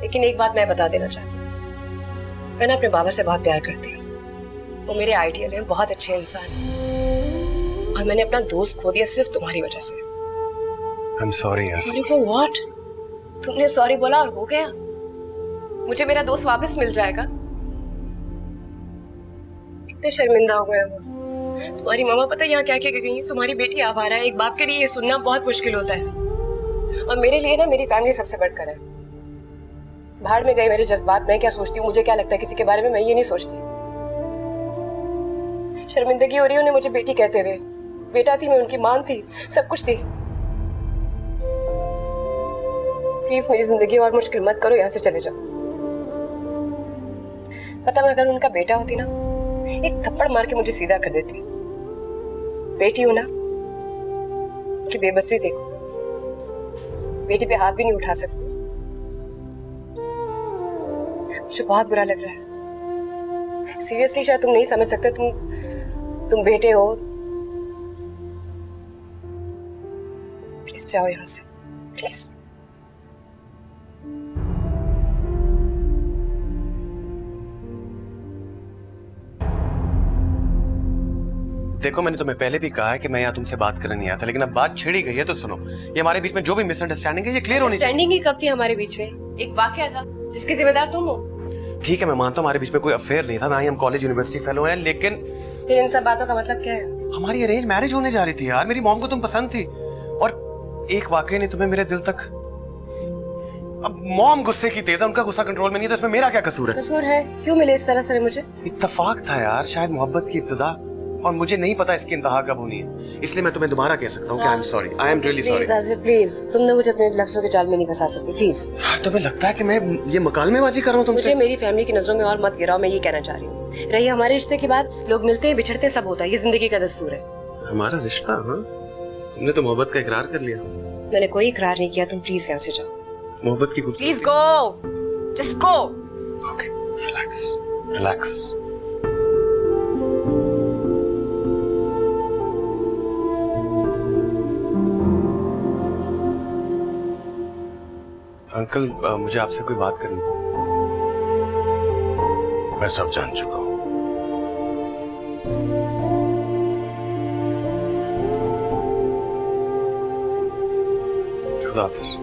लेकिन एक बात मैं बता देना चाहती हूँ, मैं ना अपने बाबा से बहुत प्यार करती हूँ। वो मेरे आइडियल हैं, बहुत अच्छे इंसान हैं, और मैंने अपना दोस्त खो दिया सिर्फ तुम्हारी वजह से। I'm sorry यार। Sorry for what? तुमने सॉरी बोला और हो गया? मुझे मेरा दोस्त वापस मिल जाएगा? कितने शर्मिंदा हो गए वो। तुम्हारी मामा पता है यहाँ क्या क्या गई है? तुम्हारी बेटी आवारा है। एक बाप के लिए ये सुनना बहुत मुश्किल होता है, और मेरे लिए ना मेरी फैमिली सबसे बढ़कर है। भाड़ में गए मेरे जज्बात, मैं क्या सोचती हूँ, मुझे क्या लगता है किसी के बारे में, मैं ये नहीं सोचती। शर्मिंदगी हो रही है उन्हें मुझे बेटी कहते हुए। बेटा थी मैं, उनकी मां थी, सब कुछ थी। प्लीज मेरी जिंदगी और मुश्किल मत करो, यहाँ से चले जाओ। पता मैं अगर उनका बेटा होती ना, एक थप्पड़ मार के मुझे सीधा कर देती। बेटी हो ना, कि बेबसी देखो, बेटी पे हाथ भी नहीं उठा सकती। मुझे बहुत बुरा लग रहा है। सीरियसली शायद तुम नहीं समझ सकते, तुम बेटे हो। प्लीज जाओ यहाँ से, प्लीज। देखो मैंने तुम्हें पहले भी कहा है कि मैं यहाँ तुमसे बात करने नहीं आता, लेकिन अब बात छिड़ी गई है तो सुनो। ये हमारे बीच में जो भी मिसअंडरस्टैंडिंग है ये क्लियर होनी चाहिए। अंडरस्टैंडिंग ही कब थी हमारे बीच में? एक वाकया था जिसके जिम्मेदार तुम हो। ठीक है मैं मानता हूँ हमारे बीच में कोई अफेयर नहीं था, ना ही हम कॉलेज यूनिवर्सिटी फेलो हैं, लेकिन फिर इन सब बातों का मतलब क्या है? हमारी अरेंज मैरिज होने जा रही थी यार। मेरी मॉम को तुम पसंद थी, और एक वाकये ने तुम्हें मेरे दिल तक। अब मॉम गुस्से की तेज है, उनका गुस्सा कंट्रोल में नहीं, तो इसमें मेरा क्या कसूर है? कसूर है? क्यों मिले इस तरह से मुझे? इत्तेफाक था यार, शायद मोहब्बत की इब्तिदा, और मुझे नहीं पता इसकी इंतहा कब होनी है। इसलिए मैं तुम्हें दोबारा कह सकता हूँ कि I am sorry, I am really sorry. Please तुमने मुझे अपने लफ्जों के जाल में नहीं फंसा सकते, प्लीज। यार तुम्हें लगता है कि मैं ये मकालमेबाजी कर रहा हूँ तुमसे? मुझे मेरी फैमिली की नजरों में और मत गिराओ, मैं ये कहना चाह रही हूँ। रही हमारे रिश्ते की बात, लोग मिलते हैं बिछड़ते हैं, सब होता है, ये जिंदगी का दस्तूर है। हमारा रिश्ता? हाँ, तुमने तो मोहब्बत का इकरार कर लिया। मैंने कोई इकरार नहीं किया, तुम प्लीज यहाँ से जाओ। मोहब्बत की please go, just go. Okay, relax, relax. Uncle मुझे आपसे कोई बात करनी थी। मैं सब जान चुका हूं। खुदा हाफिज।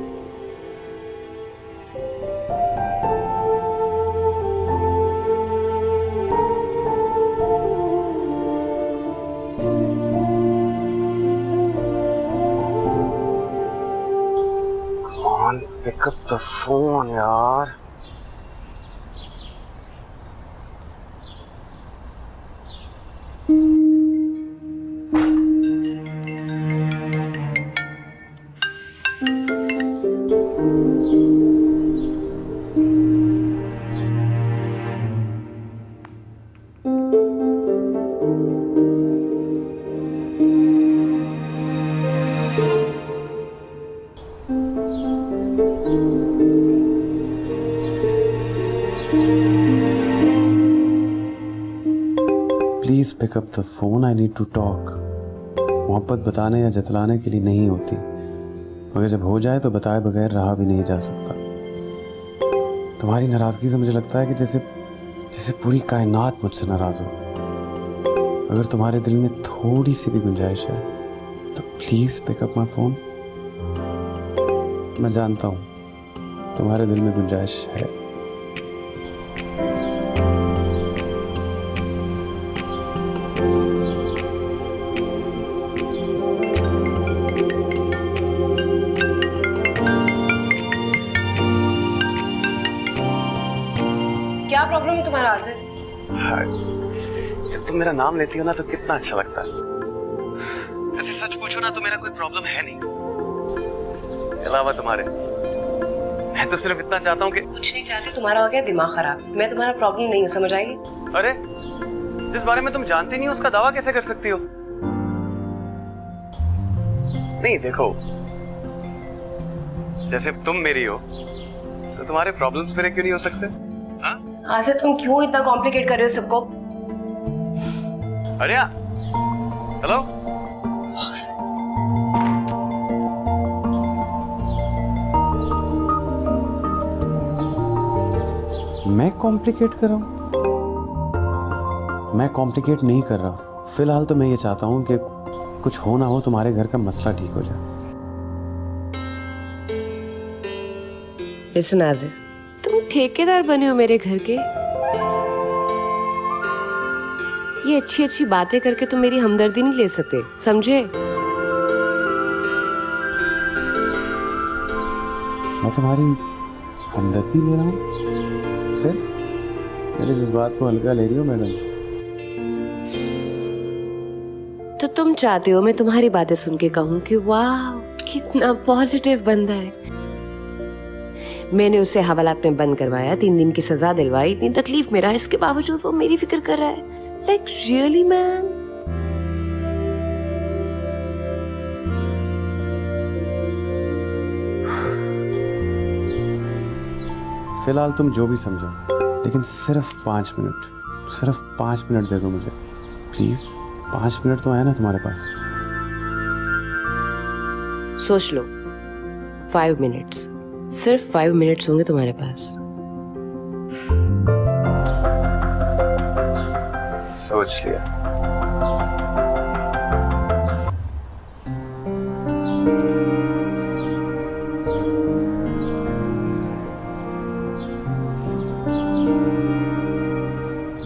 Pick up the phone, यार। Please pick up the phone, I need to talk. मोहब्बत बताने या जतलाने के लिए नहीं होती, मगर जब हो जाए तो बताए बगैर रहा भी नहीं जा सकता। तुम्हारी नाराजगी से मुझे लगता है कि जैसे पूरी कायनात मुझसे नाराज हो। अगर तुम्हारे दिल में थोड़ी सी भी गुंजाइश है तो please pick up my phone. मैं जानता हूँ तुम्हारे दिल में गुंजाइश है। क्या प्रॉब्लम है तुम्हारा आसिफ? जब तुम मेरा नाम लेती हो ना तो कितना अच्छा लगता है। वैसे सच पूछो ना तो मेरा कोई प्रॉब्लम है नहीं, अलावा तुम्हारे। मैं तो सिर्फ इतना चाहता हूँ कि कुछ नहीं चाहती, तुम्हारा हो गया दिमाग खराब। मैं तुम्हारा प्रॉब्लम नहीं हूँ, समझ आई? अरे जिस बारे में तुम जानती नहीं हो उसका दावा कैसे कर सकती हो? नहीं देखो, जैसे तुम मेरी हो तो तुम्हारे प्रॉब्लम्स मेरे क्यों नहीं हो सकते? आसिफ तुम क्यों इतना कॉम्प्लिकेट कर रहे हो सबको? अरे हेलो, कॉम्प्लिकेट कर रहा हूँ? मैं कॉम्प्लिकेट नहीं कर रहा। फिलहाल तो मैं ये चाहता हूँ कि कुछ हो ना हो तुम्हारे घर का मसला ठीक हो जाए। लिसन आज़िज़, तुम ठेकेदार बने हो मेरे घर के। ये अच्छी अच्छी बातें करके तुम मेरी हमदर्दी नहीं ले सकते, समझे? मैं तुम्हारी हमदर्दी ले रहा हूँ? सिर्फ मेरे जज्बात को हल्का ले रही हो मैडम? तो तुम चाहते हो मैं तुम्हारी बातें सुन के कहूँ कि वाह कितना पॉजिटिव बंदा है। मैंने उसे हवालात में बंद करवाया, 3 दिन की सजा दिलवाई, इतनी तकलीफ में रहा, इसके बावजूद वो मेरी फिक्र कर रहा है। Like really man. फिलहाल तुम जो भी समझो, लेकिन सिर्फ 5 मिनट, सिर्फ 5 मिनट दे दो मुझे प्लीज। 5 मिनट तो है ना तुम्हारे पास? सोच लो, 5 मिनट्स, सिर्फ 5 मिनट्स होंगे तुम्हारे पास। सोच लिया।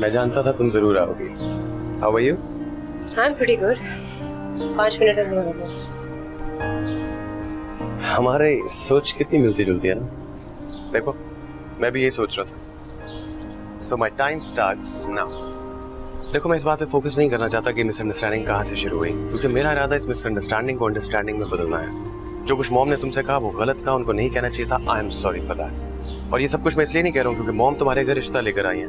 मैं जानता था तुम जरूर आओगी। How are you? I am pretty good. 5 minute है तुम्हारे पास। हमारे सोच कितनी मिलती जुलती है ना। देखो मैं भी यही सोच रहा था। सो माई टाइम स्टार्ट्स नाउ। देखो मैं इस बात पे फोकस नहीं करना चाहता कि मिसअंडरस्टैंडिंग कहाँ से शुरू हुई, क्योंकि मेरा इरादा इस मिसअंडरस्टैंडिंग को अंडरस्टैंडिंग में बदलना है। जो कुछ मॉम ने तुमसे कहा वो गलत कहा, उनको नहीं कहना चाहिए था। I am sorry for that. और ये सब कुछ मैं इसलिए नहीं कह रहा हूँ क्योंकि मॉम तुम्हारे घर रिश्ता लेकर आई है,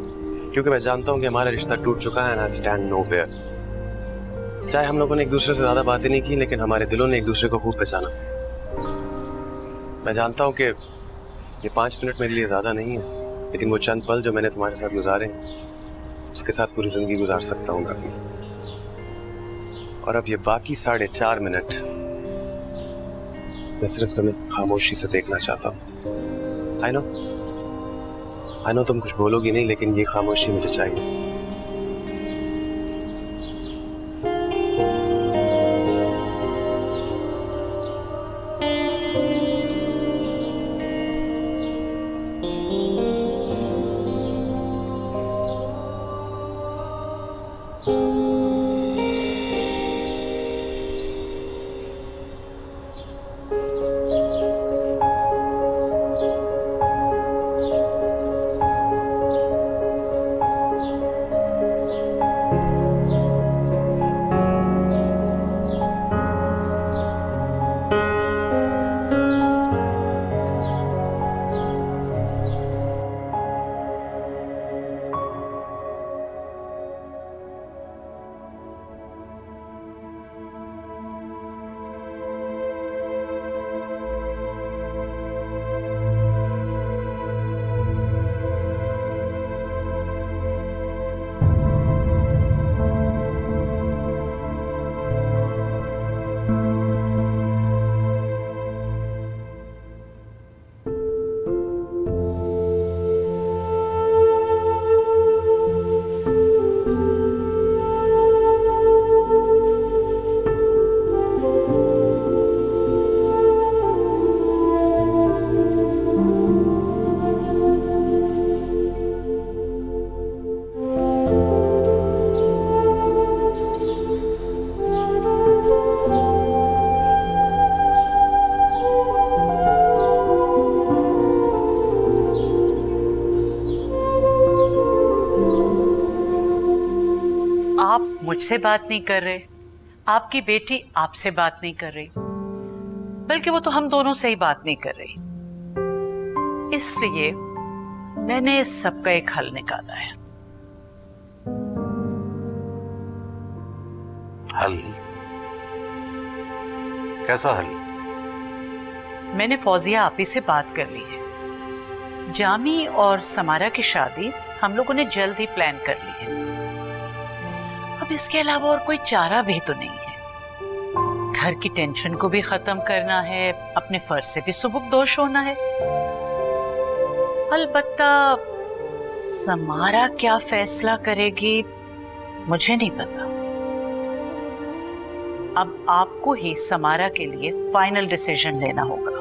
क्योंकि मैं जानता हूँ कि हमारा रिश्ता टूट चुका है एंड आई स्टैंड नोवेयर। चाहे हम लोगों ने एक दूसरे से ज्यादा बातें नहीं की, लेकिन हमारे दिलों ने एक दूसरे को खूब पहचाना। मैं जानता हूँ कि ये 5 मिनट मेरे लिए ज्यादा नहीं है, लेकिन वो चंद पल जो मैंने तुम्हारे साथ गुजारे उसके साथ पूरी जिंदगी गुजार सकता हूँ मैं अपनी। और अब ये बाकी 4.5 मिनट मैं सिर्फ तुम्हें खामोशी से देखना चाहता हूँ। आई नो तुम कुछ बोलोगी नहीं, लेकिन ये खामोशी मुझे चाहिए। मुझसे बात नहीं कर रहे, आपकी बेटी आपसे बात नहीं कर रही, बल्कि वो तो हम दोनों से ही बात नहीं कर रही। इसलिए मैंने इस सब का एक हल निकाला है। हल? कैसा हल? मैंने फौजिया आपी से बात कर ली है। जामी और समारा की शादी हम लोगों ने जल्द ही प्लान कर ली है। अब इसके अलावा और कोई चारा भी तो नहीं है। घर की टेंशन को भी खत्म करना है, अपने फर्ज से भी सुबुकदोश होना है। अलबत्ता समारा क्या फैसला करेगी मुझे नहीं पता। अब आपको ही समारा के लिए फाइनल डिसीजन लेना होगा।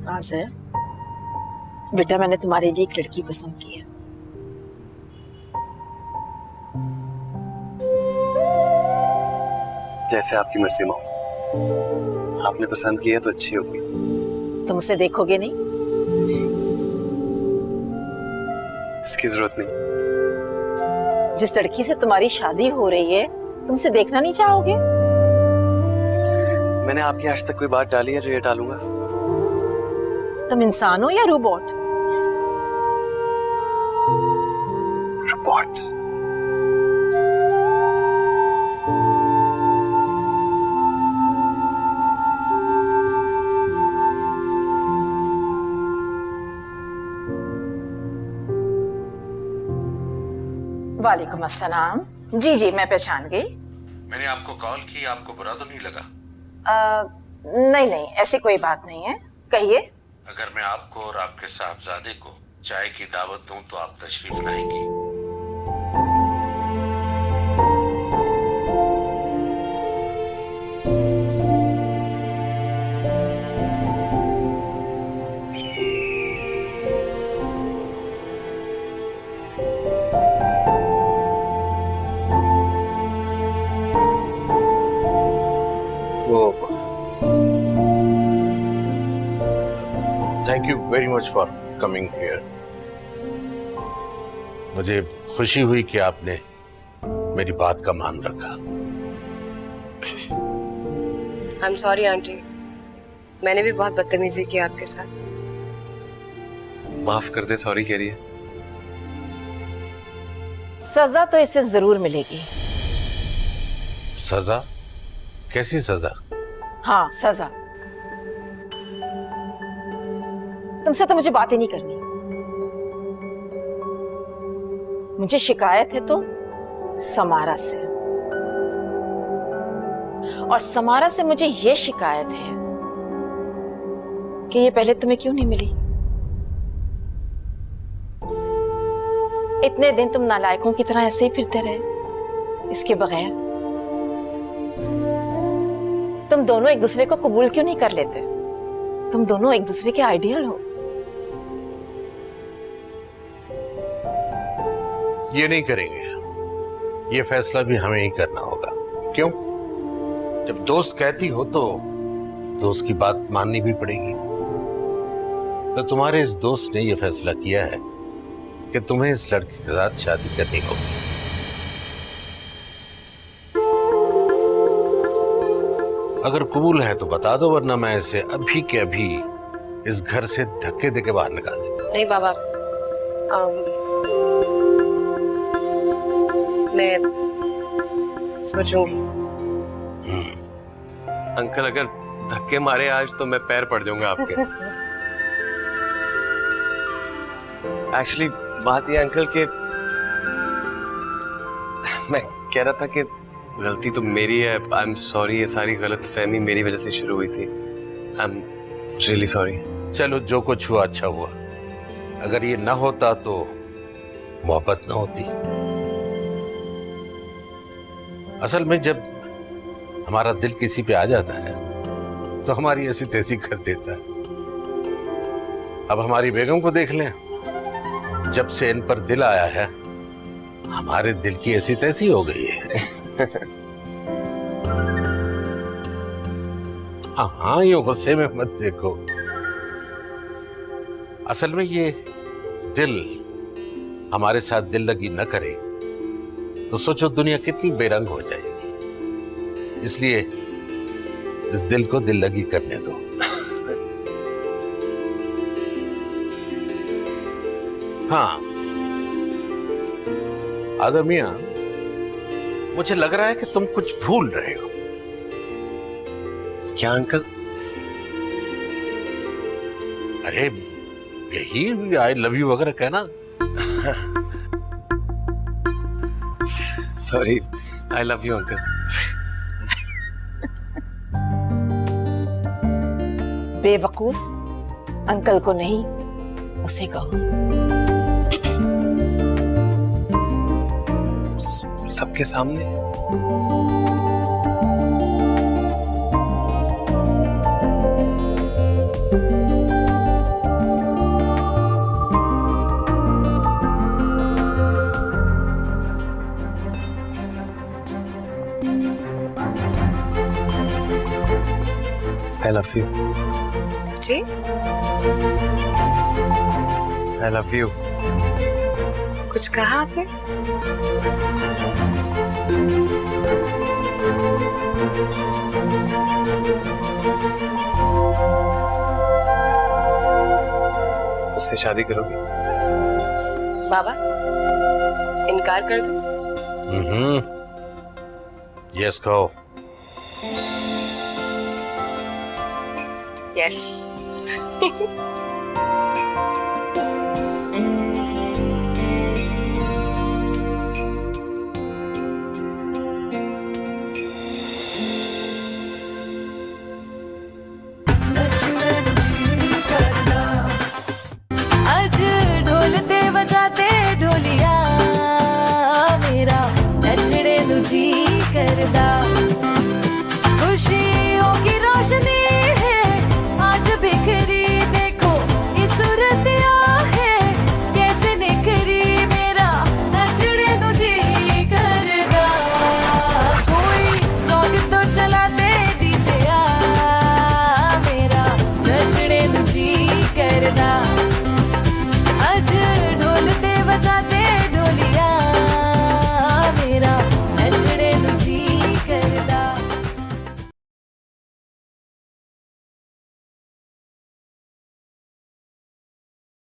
नाज़िर, बेटा मैंने तुम्हारे लिए एक लड़की पसंद की है। जैसे आपकी मर्जी माँ, आपने पसंद की है तो अच्छी होगी। तुम उसे देखोगे नहीं? इसकी जरूरत नहीं। जिस लड़की से तुम्हारी शादी हो रही है तुम उसे देखना नहीं चाहोगे? मैंने आपकी आज तक कोई बात डाली है जो ये टालूंगा? तुम इंसान हो या रोबोट? रोबोट। वालेकुम अस्सलाम। जी जी मैं पहचान गई। मैंने आपको कॉल की, आपको बुरा तो नहीं लगा? नहीं नहीं ऐसी कोई बात नहीं है, कहिए। अगर मैं आपको और आपके साहबजादे को चाय की दावत दूं तो आप तशरीफ लाएंगी? Thank you very much for coming here. मुझे खुशी हुई कि आपने मेरी बात का मान रखा। आई एम सॉरी आंटी, मैंने भी बहुत बदतमीजी की आपके साथ। माफ कर दे, सॉरी कह रही है। सजा तो इसे जरूर मिलेगी। सजा? कैसी सजा? हाँ सजा। तुमसे तो मुझे बात ही नहीं करनी। मुझे शिकायत है तो समारा से, और समारा से मुझे ये शिकायत है कि ये पहले तुम्हें क्यों नहीं मिली। इतने दिन तुम नालायकों की तरह ऐसे ही फिरते रहे इसके बगैर। तुम दोनों एक दूसरे को कबूल क्यों नहीं कर लेते? तुम दोनों एक दूसरे के आइडियल हो। ये नहीं करेंगे, ये फैसला भी हमें ही करना होगा। क्यों? जब दोस्त कहती हो तो दोस्त की बात माननी भी पड़ेगी। तो तुम्हारे इस दोस्त ने यह फैसला किया है कि तुम्हें इस लड़के के साथ शादी करनी होगी। अगर कबूल है तो बता दो, वरना मैं इसे अभी के अभी इस घर से धक्के देके बाहर निकाल देता। नहीं बाबा, मैं सोचूंगी। अंकल अगर धक्के मारे आज तो मैं पैर पड़ जाऊंगा आपके। एक्चुअली बात ये अंकल के, मैं कह रहा था कि गलती तो मेरी है। आई एम सॉरी, ये सारी गलत फहमी मेरी वजह से शुरू हुई थी। I am really sorry. चलो जो कुछ हुआ अच्छा हुआ। अगर ये ना होता तो मोहब्बत ना होती। असल में जब हमारा दिल किसी पे आ जाता है तो हमारी ऐसी तैसी कर देता है। अब हमारी बेगम को देख लें, जब से इन पर दिल आया है हमारे दिल की ऐसी तैसी हो गई है। हाँ यूं गुस्से में मत देखो। असल में ये दिल हमारे साथ दिल लगी न करे तो सोचो दुनिया कितनी बेरंग हो जाएगी। इसलिए इस दिल को दिल लगी करने दो। हाँ, फादर मियां, मुझे लग रहा है कि तुम कुछ भूल रहे हो। क्या अंकल? अरे यही आई लव यू वगैरह कहना। Sorry, I love you uncle. बेवकूफ, अंकल को नहीं उसे कहो। सबके सामने? I love you. Ji? I love you. कुछ कहा आपने? उससे शादी करोगी? बाबा, इनकार कर दो। यस कहो। यस।